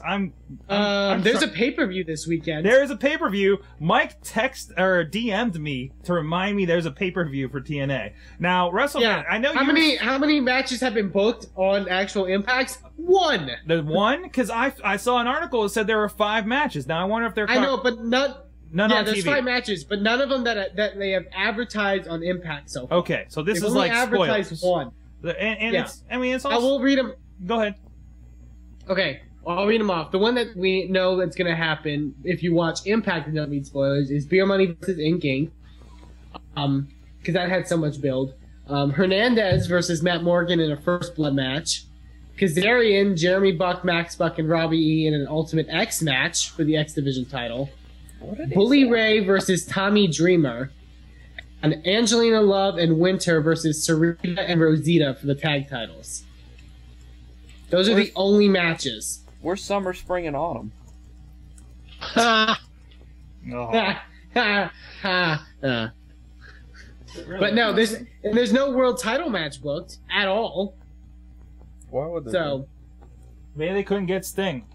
There's a pay-per-view this weekend. There is a pay-per-view. Mike DM'd me to remind me there's a pay-per-view for TNA. Now, WrestleFan. Yeah. I know how many matches have been booked on actual Impacts? One. The one? Because I saw an article that said there were 5 matches. Now I wonder if they're. I know, but none on there's TV. 5 matches, but none of them that they have advertised on Impact so far. Okay, so this They've is only like advertised spoilers. one. And Yeah. it's also. I will read them. Go ahead. Okay, well, I'll read them off. The one that we know that's going to happen if you watch Impact and don't read spoilers is Beer Money versus Inking. Because that had so much build. Hernandez versus Matt Morgan in a First Blood match. Kazarian, Jeremy Buck, Max Buck, and Robbie E in an Ultimate X match for the X Division title. Bully Ray versus Tommy Dreamer. And Angelina Love and Winter versus Sarita and Rosita for the tag titles. Those are the only matches. Where's summer, spring, and autumn? But no, there's no world title match booked at all. Why would there So maybe they couldn't get Sting,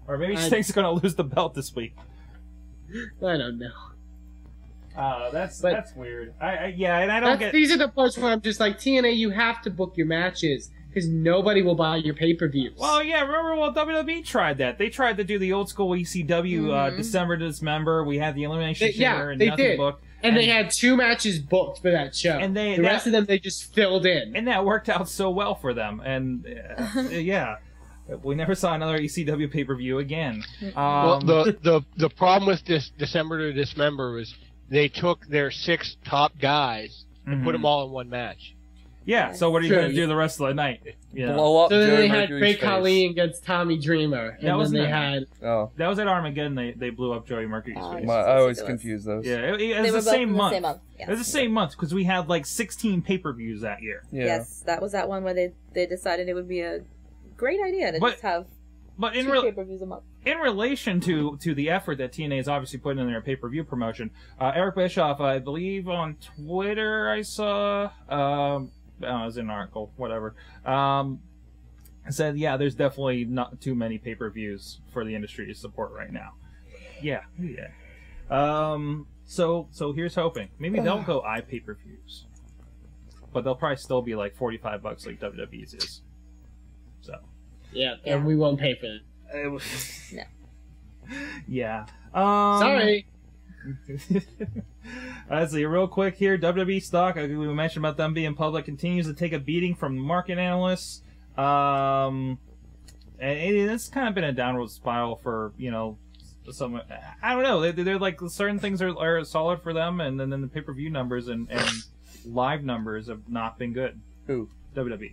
or maybe Sting's going to lose the belt this week. I don't know. That's weird. And I don't get. These are the parts where I'm just like, TNA, you have to book your matches because nobody will buy your pay-per-views. Well, yeah, remember, WWE tried that. They tried to do the old school ECW December to Dismember. We had the Elimination Chamber and they nothing did. booked. And they had 2 matches booked for that show. And the rest of them they just filled in. And that worked out so well for them. And yeah, we never saw another ECW pay-per-view again. Well, the problem with this December to Dismember is they took their 6 top guys and put them all in one match. Yeah, so what are you going to do the rest of the night? Blow up so then Joey they had Mercury's Great Khali against Tommy Dreamer. And That was then they nice. had... That was at Armageddon. They blew up Joey Mercury's face. I always confuse those. Yeah, it was the same month. It was the same month because we had like 16 pay-per-views that year. Yeah. Yes, that was that one where they decided it would be a great idea to just have 2 pay-per-views a month. In relation to the effort that TNA is obviously putting in their pay-per-view promotion, Eric Bischoff, I believe on Twitter I saw, it was an article, whatever, said, yeah, there's definitely not too many pay-per-views for the industry to support right now. Yeah. So here's hoping. Maybe they'll go pay-per-views. But they'll probably still be like $45 like WWE's is. So. Yeah, and we won't pay for it. No. Yeah. Sorry. Let's see, real quick here. WWE stock, we mentioned about them being public, continues to take a beating from market analysts. And it's kind of been a downward spiral for, some. I don't know. They're like certain things are solid for them, and then the pay-per-view numbers and live numbers have not been good. Who? WWE.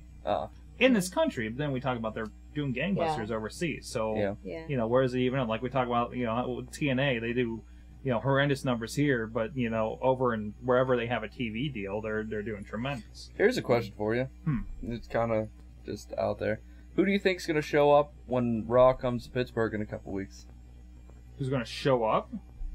In this country, but then we talk about they're doing gangbusters overseas. So, where is it even? Like we talk about, with TNA, they do, horrendous numbers here, but over in wherever they have a TV deal, they're doing tremendous. Here's a question for you. It's kind of just out there. Who do you think's going to show up when Raw comes to Pittsburgh in a couple weeks? Who's going to show up?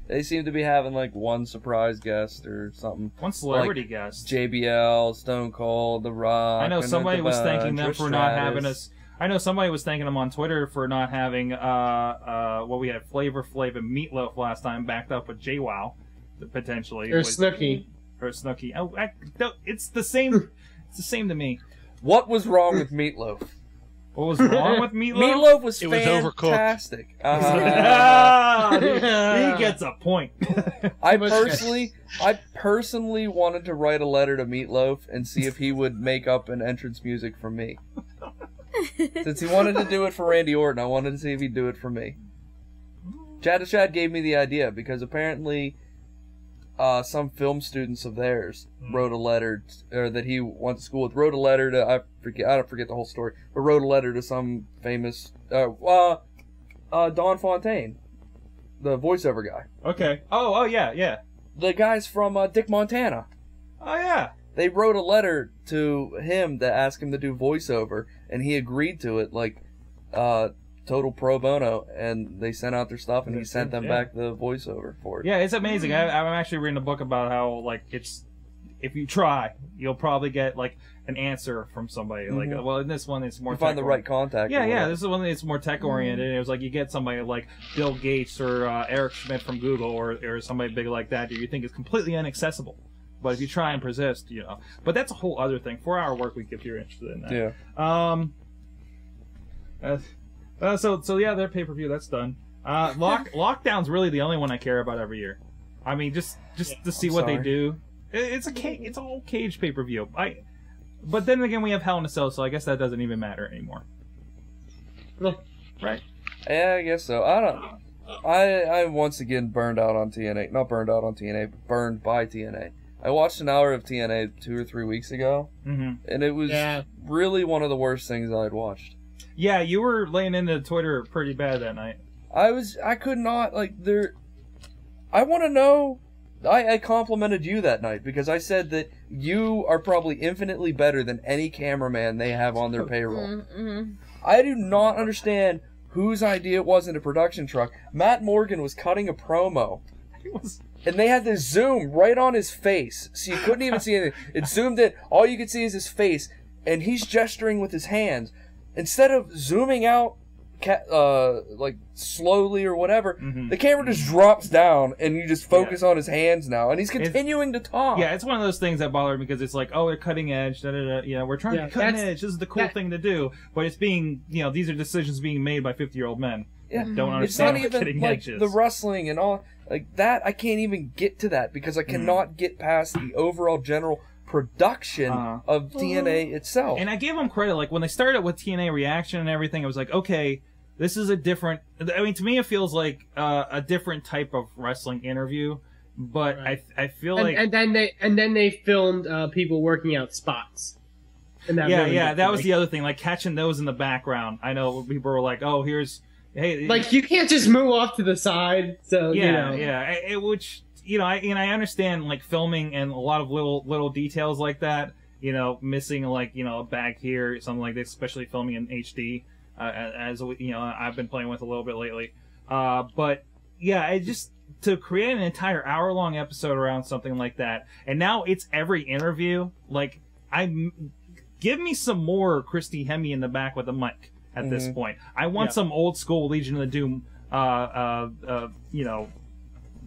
They seem to be having like one surprise guest or something. One celebrity guest. JBL, Stone Cold, The Rock. I know somebody was thanking them for not having us. I know somebody was thanking them on Twitter for not having we had Flavor Flav and Meatloaf last time backed up with JWoww, potentially. Or Snooki. Or Snooki. Oh, it's the same. It's the same to me. What was wrong with Meatloaf? What was wrong with Meatloaf? Meatloaf was fantastic. He gets a point. I personally wanted to write a letter to Meatloaf and see if he would make up an entrance music for me. Since he wanted to do it for Randy Orton, I wanted to see if he'd do it for me. Chad gave me the idea because apparently some film students of theirs wrote a letter, or that he went to school with, wrote a letter to, I don't forget the whole story, but wrote a letter to some famous, Don Fontaine, the voiceover guy. Okay. Oh, yeah. The guys from Dick Montana. Oh, yeah. They wrote a letter to him to ask him to do voiceover, and he agreed to it, to total pro bono, and they sent out their stuff, and he sent them back the voiceover for it. Yeah, it's amazing. I'm actually reading a book about how, like, it's, if you try, you'll probably get, like, an answer from somebody. Like, well, in this one, it's more. You find the right contact. Yeah. This is one that's more tech oriented. It was like you get somebody like Bill Gates or Eric Schmidt from Google or somebody big like that you think is completely inaccessible. But if you try and persist, you know. But that's a whole other thing. 4-hour work week if you're interested in that. Yeah. So yeah, their pay per view that's done. Lockdown's really the only one I care about every year. I mean, just to see what they do. It's a whole cage pay per view. But then again, we have Hell in a Cell, so I guess that doesn't even matter anymore. Right? Yeah, I guess so. I once again burned out on TNA. Not burned out on TNA, but burned by TNA. I watched an hour of TNA 2 or 3 weeks ago, and it was really one of the worst things I'd watched. Yeah, you were laying into Twitter pretty bad that night. I could not, like, I want to know. I complimented you that night because I said that you are probably infinitely better than any cameraman they have on their payroll. I do not understand whose idea it was in a production truck. Matt Morgan was cutting a promo, and they had this zoom right on his face, so you couldn't even see anything. It zoomed in. All you could see is his face, and he's gesturing with his hands. Instead of zooming out like slowly or whatever, the camera just drops down and you just focus on his hands now, and he's continuing to talk. Yeah, it's one of those things that bother me because it's like, oh, they're cutting edge, you know, we're trying to be cutting edge. This is the cool thing to do, but it's being, you know, these are decisions being made by 50-year-old men. Yeah, don't understand it's not even like the wrestling and all like that. I can't even get to that because I cannot get past the overall general production of TNA itself. And I give them credit, like when they started with TNA Reaction and everything, I was like, okay, this is a different. I mean, to me, it feels like a different type of wrestling interview. But I feel like and then they filmed people working out spots. And that that was the other thing, like catching those in the background. I know people were like, oh, hey, like you can't just move off to the side. So you know. Which you know, I understand like filming and a lot of little details like that. You know, missing like a bag here, something like this, especially filming in HD. As you know, I've been playing with a little bit lately. But yeah, it just to create an entire hour-long episode around something like that, and now it's every interview. Like, give me some more Christy Hemme in the back with a mic at this point. I want some old school Legion of the Doom,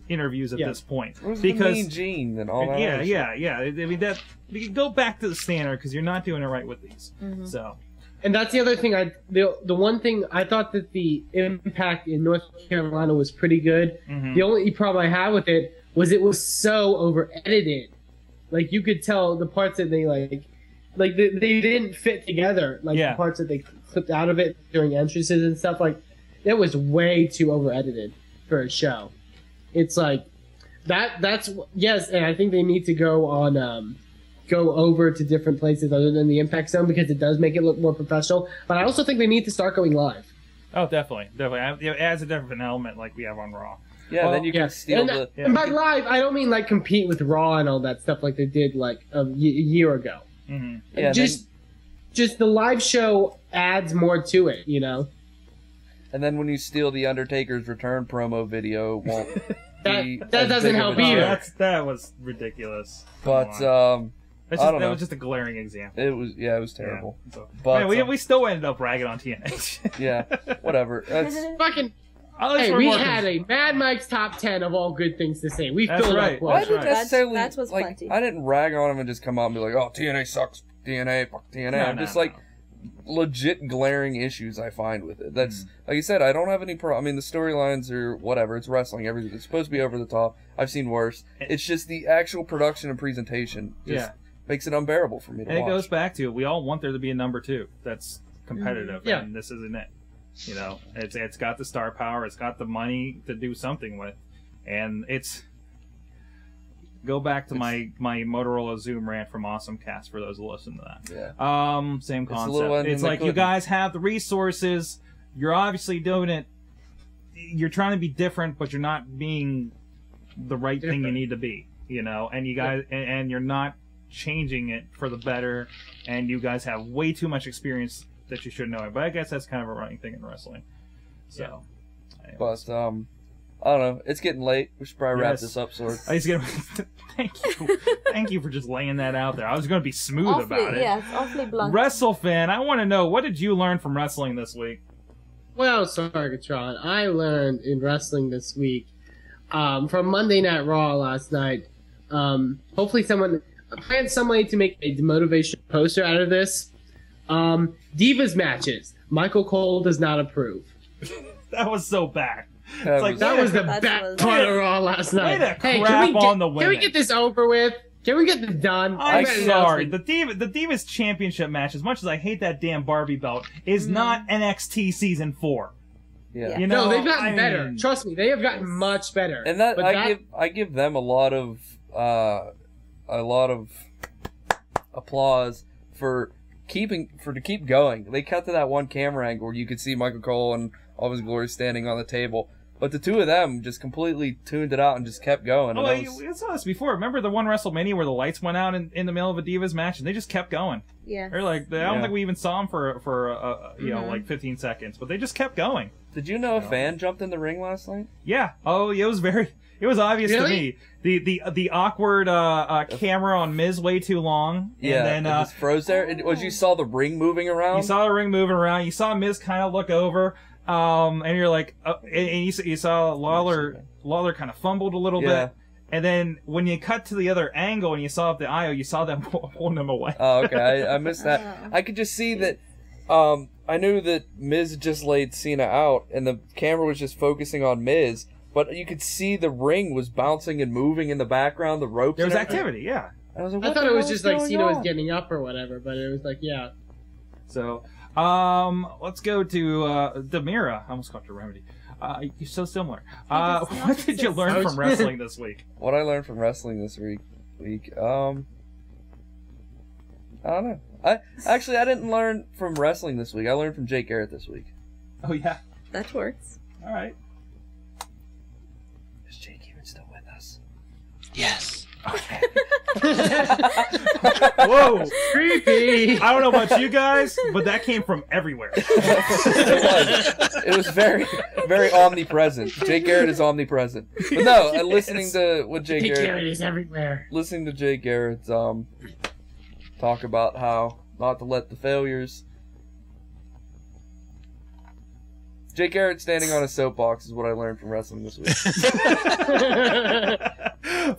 interviews at this point. Because the Mean Gene and all that. Yeah. I mean that we can go back to the standard because you're not doing it right with these. So. And that's the other thing. The one thing I thought that the Impact in North Carolina was pretty good. The only problem I had with it was so over edited. Like you could tell the parts that they they didn't fit together. Like the parts that they clipped out of it during entrances and stuff. Like it was way too over edited for a show. It's like that's yes, and I think they need to go on. Go over to different places other than the Impact Zone because it does make it look more professional. But I also think they need to start going live. Oh, definitely. It adds a different element like we have on Raw. Yeah, then you can steal and by live, I don't mean like compete with Raw and all that stuff like they did like a year ago. Yeah, just the live show adds more to it, you know. And then when you steal the Undertaker's return promo video, it won't be that doesn't help either. That was ridiculous. But that was just a glaring example. It was terrible. Yeah. So, but we still ended up ragging on TNA. Yeah, whatever. That's fucking. Hey, we had a Mad Mike's top 10 of all good things to say. We filled up. Well, I didn't necessarily that was like. plenty. I didn't rag on him and just come out and be like, "Oh, TNA sucks. TNA, fuck TNA." I'm just like legit glaring issues I find with it. That's like you said. I don't have any I mean, the storylines are whatever. It's wrestling. Everything. It's supposed to be over the top. I've seen worse. It's just the actual production and presentation. Makes it unbearable for me to watch. And it goes back to we all want there to be a number 2 that's competitive, and this isn't it. You know, it's got the star power, it's got the money to do something with, and go back to my Motorola Zoom rant from Awesome Cast for those who listen to that. Yeah. Same concept. It's like you guys have the resources, you're obviously doing it, you're trying to be different, but you're not being the right thing you need to be. You know, and you guys and you're not changing it for the better, and you guys have way too much experience that you should know it. But I guess that's kind of a running thing in wrestling. So, but I don't know. It's getting late. We should probably wrap this up, Sorg. Thank you for just laying that out there. I was going to be smooth about it. Yes, awfully blunt. WrestleFan, I want to know, what did you learn from wrestling this week? Well, Sorgatron, I learned in wrestling this week from Monday Night Raw last night. Hopefully I plan somebody to make a motivation poster out of this. Divas matches. Michael Cole does not approve. That was so bad. That was the best part of Raw last night. Hey, can we get this over with? Can we get this done? I'm sorry. The Divas Championship match, as much as I hate that damn Barbie belt, is not NXT Season 4. Yeah. You know, no, they've gotten better. Trust me, they have gotten much better. And I give them a lot of applause to keep going. They cut to that one camera angle where you could see Michael Cole and all of his glory standing on the table. But the two of them just completely tuned it out and just kept going. Oh, we saw this before. Remember the one WrestleMania where the lights went out in the middle of a Divas match and they just kept going? Yeah. They're like, I don't think we even saw them for like 15 seconds, but they just kept going. Did you know a fan jumped in the ring last night? Yeah. Oh, it was obvious to me. The awkward camera on Miz way too long. Yeah, and then it just froze there. You saw the ring moving around? You saw the ring moving around. You saw Miz kind of look over. And you're like, and you saw Lawler kind of fumbled a little bit. And then when you cut to the other angle and you saw up the aisle, you saw them holding him away. Oh, okay. I missed that. I could just see that. I knew that Miz just laid Cena out, and the camera was just focusing on Miz. But you could see the ring was bouncing and moving in the background. The ropes. There was activity. Yeah. I was like, I thought it was just like Cena was getting up or whatever, but it was like, yeah. So. Let's go to DiMera. I almost called you Remedy. You're so similar. What did you learn from wrestling this week? What I learned from wrestling this week, I don't know. I didn't learn from wrestling this week. I learned from Jake Garrett this week. Oh yeah, that works. All right. Is Jake even still with us? Yes. Okay. Whoa, creepy. I don't know about you guys, but that came from everywhere. It was very, very omnipresent. Jake Garrett is omnipresent. But no, listening to what Jake Garrett is everywhere. Listening to Jake Garrett talk about how not to let the failures. Jake Garrett standing on a soapbox is what I learned from wrestling this week.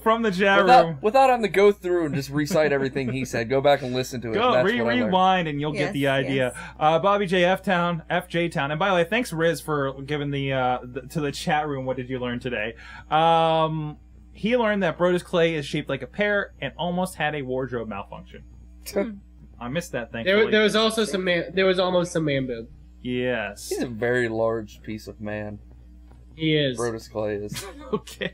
From the chat room. Without having to go through and just recite everything he said. Go back and listen to it. Go, rewind and you'll get the idea. Yes. Bobby J. FJ Town. And by the way, thanks Riz for giving to the chat room what did you learn today. He learned that Brodus Clay is shaped like a pear and almost had a wardrobe malfunction. I missed that, thankfully. There was also there was almost some man boob. Yes. He's a very large piece of man. He is. Brodus Clay is. Okay.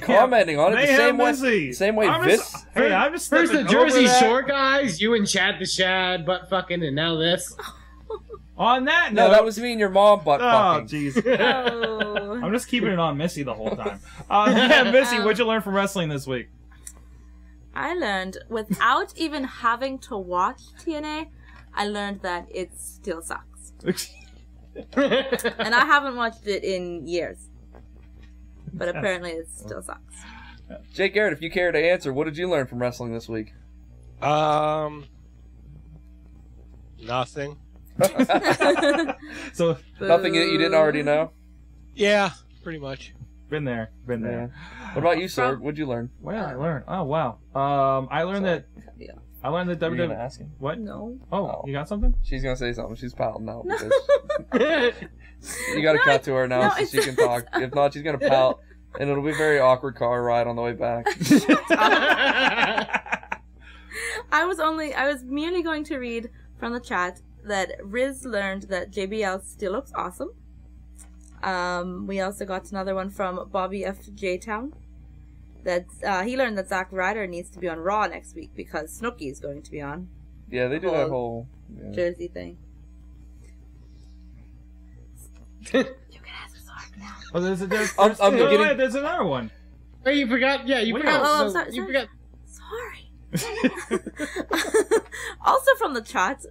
Commenting on it the same way Vis. I'm just first the Jersey Shore guys, you and Chad the Shad, butt fucking, and now this. On that note, no, that was me and your mom butt fucking. Oh, jeez. Oh. I'm just keeping it on Missy the whole time. Missy, what'd you learn from wrestling this week? I learned, without even having to watch TNA, I learned that it still sucks. And I haven't watched it in years. But apparently it still sucks. Jake Garrett, if you care to answer, what did you learn from wrestling this week? Nothing. So nothing that you didn't already know? Yeah, pretty much. Been there. What about you, Sorg? What'd you learn? What did I learn? Oh wow. I learned that WWE. Asking? What? No. Oh, you got something? She's gonna say something. She's pouting now. Because you gotta cut to her now so she can talk. If not, she's gonna pout, and it'll be a very awkward car ride on the way back. I was merely going to read from the chat that Riz learned that JBL still looks awesome. We also got another one from Bobby F. J. Town. That he learned that Zack Ryder needs to be on Raw next week because Snooki is going to be on. Yeah, they do that whole Jersey thing. You can ask Sorg now. Oh, there's another one. Oh, you forgot? Yeah, you forgot. Oh, sorry. Sorry. Also from the chat,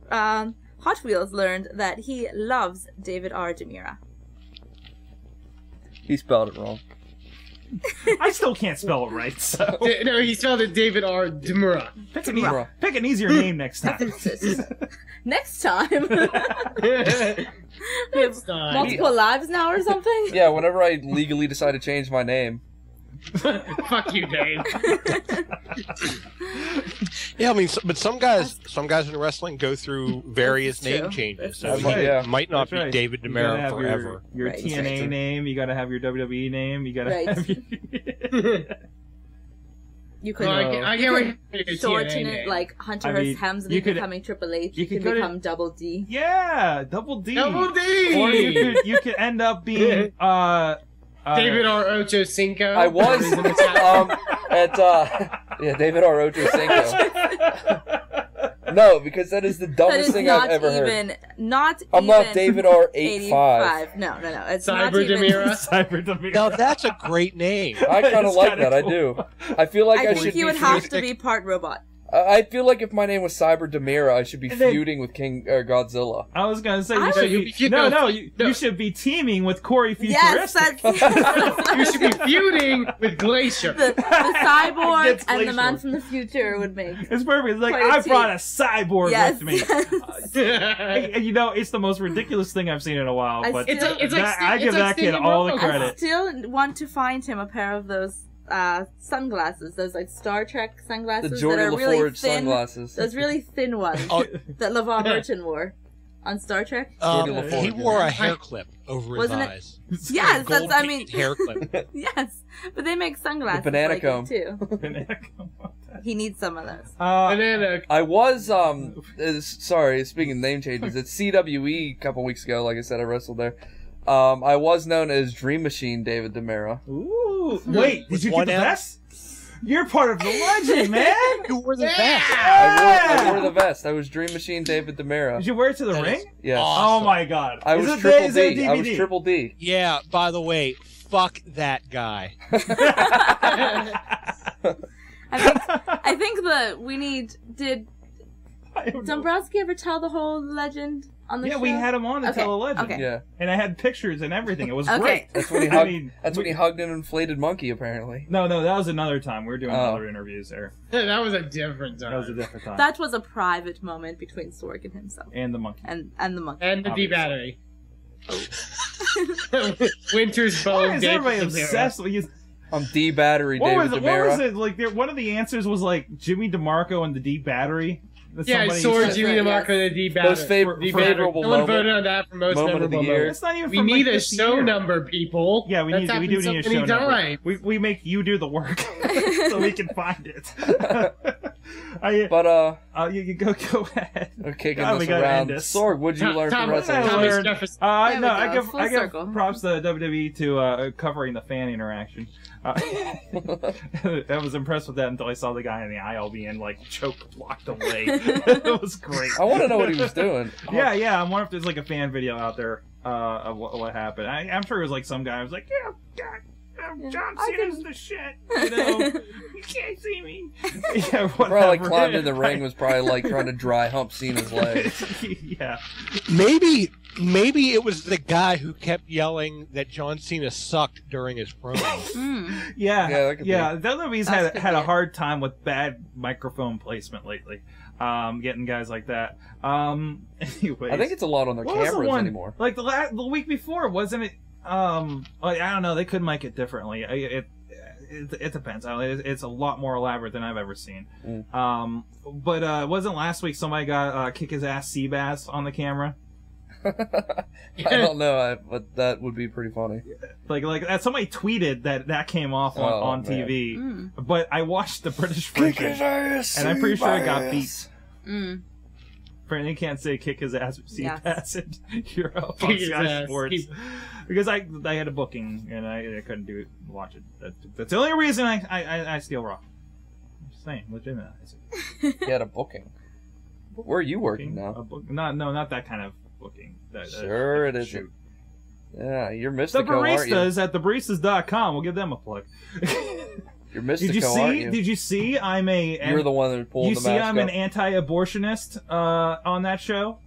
Hot Wheels learned that he loves David R. DiMera. He spelled it wrong. I still can't spell it right, so No, he spelled it David R. DiMera. pick an easier name next time. Next time. We have Next time. multiple lives now or something? Yeah, whenever I legally decide to change my name. Fuck you, Dave. Yeah, I mean, but some guys in wrestling go through various That's true. name changes, so That's right. it might not That's be right. David You gotta DiMera have forever. Your Right, TNA right. name, you gotta have your WWE name, you gotta Right. have You could I can't wait for your shorten TNA it name. like Hunter I mean, Hearst Helmsley you could- becoming Triple H. you You could could go to- become Double D. Yeah, Double D. Double D! Or you could end up being David R. Ocho Cinco. I was David R. Ocho Cinco. No, because that is the That dumbest is thing not I've ever even, heard. not I'm even not David R. 85. 85. No. It's Cyber not even. DiMera. Cyber DiMera. Now that's a great name. I kind of It's like kinda that. cool. I do. I feel like I, I should think be he would have to feuding. be part robot. I feel like if my name was Cyber DiMera, I should be And then- feuding with King Godzilla. I was gonna say I you would- should You- be, you no, know- you no. should be teaming with Corey Yes, Futuristic. that's You should be feuding with Glacier. the cyborg Gets and the Glacier. man from the future would make. It's perfect. It's like Quite a I team. brought a cyborg Yes. with me. And you know, it's the most ridiculous thing I've seen in a while. I But still- It's like that, I it's give like that kid Stephen all the Rowe. I credit. still want to find him a pair of those sunglasses, those like Star Trek sunglasses The Geordie that are really LaForge thin. sunglasses. Those really thin ones Oh. that LeVar Burton wore on Star Trek. Geordie LaForge, He yeah. wore a hair clip over his Wasn't it- eyes. Yes, Gold that's. I mean, hair clip. yes, but they make sunglasses. The banana like comb. it too. He needs some of those. Banana. I was sorry, speaking of name changes, at CWE a couple weeks ago, like I said, I wrestled there. I was known as Dream Machine David DiMera. Ooh, wait, did you get one the M? best? You're part of the legend, man. You were the best. I wore the vest. I was Dream Machine David DiMera. Did you wear it to the That ring? is Yes. Oh my god! I Is was it Triple is it a D. I was DVD? Triple D. Yeah, by the way, fuck that guy. I think did I don't know. Dombrowski ever tell the whole legend on the Yeah, show? we had him on to Okay, tell a legend. okay. Yeah. And I had pictures and everything. It was Okay. great. That's when he I hugged. mean, That's when he hugged an inflated monkey. Apparently. No, that was another time. We were doing Oh. other interviews there. That was a different time. That was a different time. That was a private moment between Sorg and himself, And the monkey. and the monkey. And the D Obviously. battery. Winter's Why bone. is David everybody DiMera. obsessed with you? I'm D Battery What David was it? DiMera. What was it? Like, one of the answers was like Jimmy DeMarco and the D battery. That Yeah, somebody Sorg, said. Jimmy Yes. DeMarco, and the D battery. Most favorable No one moment. voted on that for most Moment of the memorable year. moment. That's not even We from, need like, a this show year. number, people. Yeah, we That's do happened need so a show many number. times. We make you do the work so we can find it. But you go ahead. we're kicking God, we this gotta around. end this. Sorg, what'd you learn from Thomas wrestling? I learned- Jefferson. There No, we I go, give full circle. props to WWE to covering the fan interaction. I was impressed with that until I saw the guy in the aisle being like choke blocked away. It was great. I want to know what he was doing. Yeah, I wonder if there's like a fan video out there of what happened. I'm sure it was like some guy who was like, John Cena's the shit. You know, you can't see me. Yeah, Probably like climbed in the ring, was probably like trying to dry hump Cena's leg. Yeah. Maybe it was the guy who kept yelling that John Cena sucked during his promo. Yeah, Yeah, that could be. WWE's That had could a be. hard time with bad microphone placement lately. Getting guys like that. Anyways, I think it's a lot on their what was the cameras one anymore. like the week before, wasn't it? I don't know. They could mic it differently. It depends. It's a lot more elaborate than I've ever seen. But wasn't last week somebody got kick his ass Seabass on the camera? I don't know, but that would be pretty funny. Like somebody tweeted that came off on man. TV. But I watched the British version, and I'm pretty sure it got beat. Apparently, you can't say "kick his ass" Seabass in Europe on Kick his Sky ass. Sports because I had a booking and I couldn't watch it. That's the only reason I steal Raw. I'm just saying, legitimize it. He had a booking. Where are you working now? Not that kind of booking. Sure it isn't. Shoot. Yeah, you're The Mystico, aren't you? baristas at thebaristas.com. We'll give them a plug. You're Mystico, Did you aren't see? you? Did you see? I'm a. You're the one that pulled You the see, mask I'm an up. anti-abortionist on that show.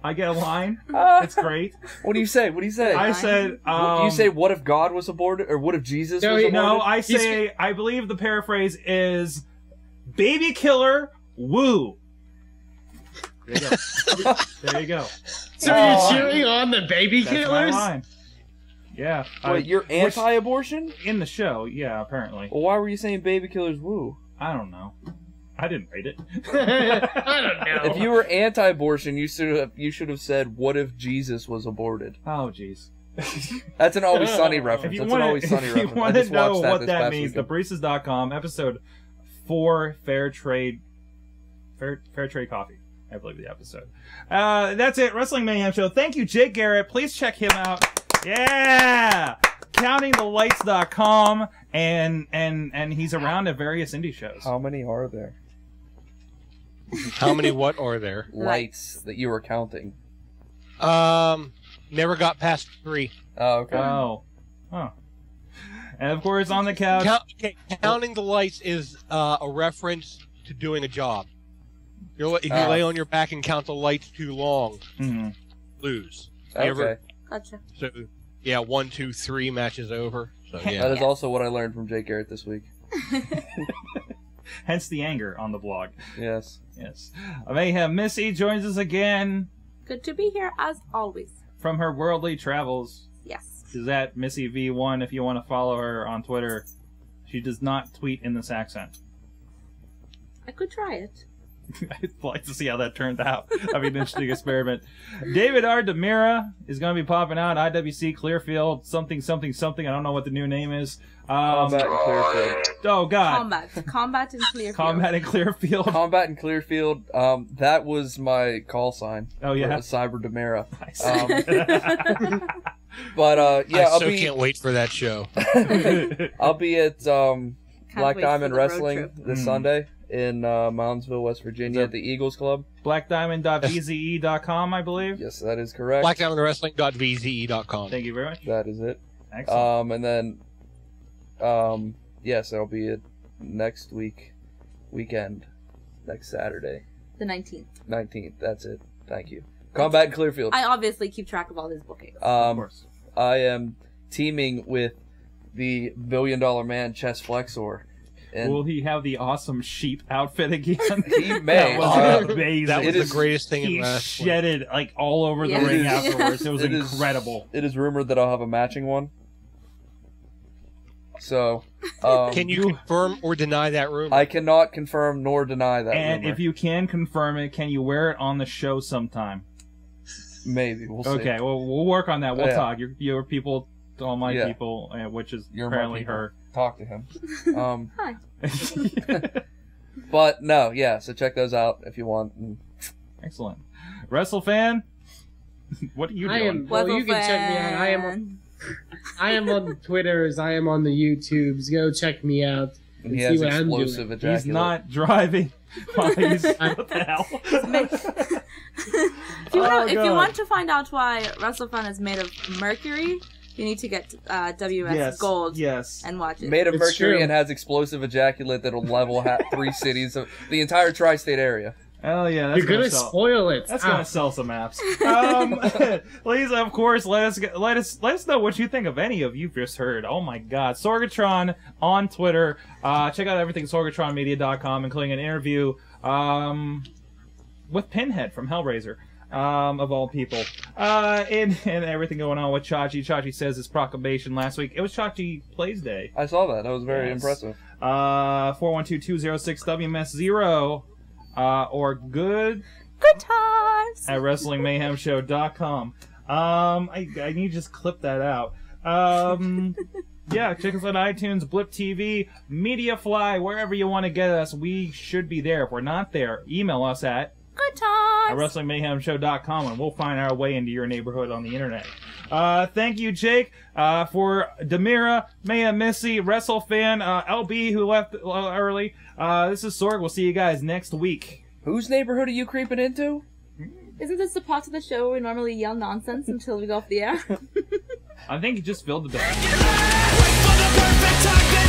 I get a line. It's great. What do you say? What do you say? I said. Do you say, "What if God was aborted," or "What if Jesus was aborted"? No, I say. I believe the paraphrase is, "Baby killer, woo." There you go. There you go. So you're cheering on the baby That's killers? my line. Yeah. Wait, you're anti-abortion? In the show, yeah, apparently. Well, why were you saying "baby killers woo"? I don't know. I didn't write it. I don't know. If you were anti-abortion, you should have said, "What if Jesus was aborted?" Oh, jeez. That's an Always Sunny If reference. you That's an Always Sunny if you reference. I want to just know watched that what this that past means, weekend. thebaristas.com, episode 4, Fair Trade Coffee. I believe the episode. That's it. Wrestling Mayhem Show. Thank you, Jake Garrett. Please check him out. Yeah! CountingTheLights.com, and he's around at various indie shows. How many are there? How many what are there? Lights that you were counting. Never got past 3. Oh, okay. Oh. Huh. And of course, on the couch. Counting the lights is a reference to doing a job. If you lay on your back and count the lights too long, lose. Okay. Gotcha. So, yeah, 1, 2, 3 matches over. So, yeah. That is also what I learned from Jake Garrett this week. Hence the anger on the blog. Yes. Yes. Mayhem Missy joins us again. Good to be here as always. From her worldly travels. Yes. She's at Missy V1 if you want to follow her on Twitter. She does not tweet in this accent. I could try it. I'd like to see how that turned out. That'd be an interesting experiment. David DiMera is going to be popping out. IWC Clearfield, something. I don't know what the new name is. Combat in Clearfield. Oh, God. Combat in Clearfield. Combat in Clearfield. Combat in Clearfield. That was my call sign. Oh, yeah? It was Cyber DiMera. Nice. But, yeah, I can't wait for that show. I'll be at Black Diamond Wrestling this Mm. Sunday in Moundsville, West Virginia at the Eagles Club. BlackDiamond.vze.com, I believe. Yes, that is correct. BlackDiamondWrestling.vze.com. Thank you very much. That is it. Excellent. And then, yes, I'll be at next weekend, next Saturday. The 19th. 19th, that's it. Thank you. Combat in Clearfield. I obviously keep track of all his bookings. Of course. I am teaming with the $1 billion man, Chess Flexor. And will he have the awesome sheep outfit again? He may. That was amazing. That was the greatest thing in He wrestling. shedded like all over the ring afterwards. It was incredible. It is rumored that I'll have a matching one. So, can you confirm or deny that rumor? I cannot confirm nor deny that And rumor. if you can confirm it, can you wear it on the show sometime? Maybe. We'll see. Okay, well, we'll work on that. We'll Yeah. talk. Your people, all my Yeah. people, which is You're my apparently people. her. Talk to him. Hi. But no, yeah. So check those out if you want. Excellent. WrestleFan, what are you doing? Well, you can check me out. I am on the Twitters. I am on the YouTubes. Go check me out and He see has what I'm doing. explosive ejaculate. He's not driving. While he's, what the hell? If you want to find out why WrestleFan is made of mercury, you need to get WS Gold and watch it. Made of It's mercury true. and has explosive ejaculate that'll level 3 cities of the entire tri-state area. Oh yeah, that's You're gonna sell. spoil it. That's gonna sell some apps. Please, of course, let us know what you think of any of you've just heard. Oh my God, Sorgatron on Twitter. Check out everything sorgatronmedia.com, including an interview with Pinhead from Hellraiser, of all people, and everything going on with Chachi. Chachi says his proclamation last week. It was Chachi Plays Day. I saw that. That was very impressive. 412-206-WMS0. Or good times at WrestlingMayhemShow.com. I need to just clip that out. Yeah, check us on iTunes, Blip TV, Mediafly, wherever you want to get us. We should be there. If we're not there, email us at WrestlingMayhemShow.com and we'll find our way into your neighborhood on the internet. Thank you, Jake, for DiMera, Mayhem Missy, WrestleFan, LB, who left early. This is Sorg. We'll see you guys next week. Whose neighborhood are you creeping into? Isn't this the part of the show where we normally yell nonsense until we go off the air? I think you just filled the bed. Wait for the perfect time.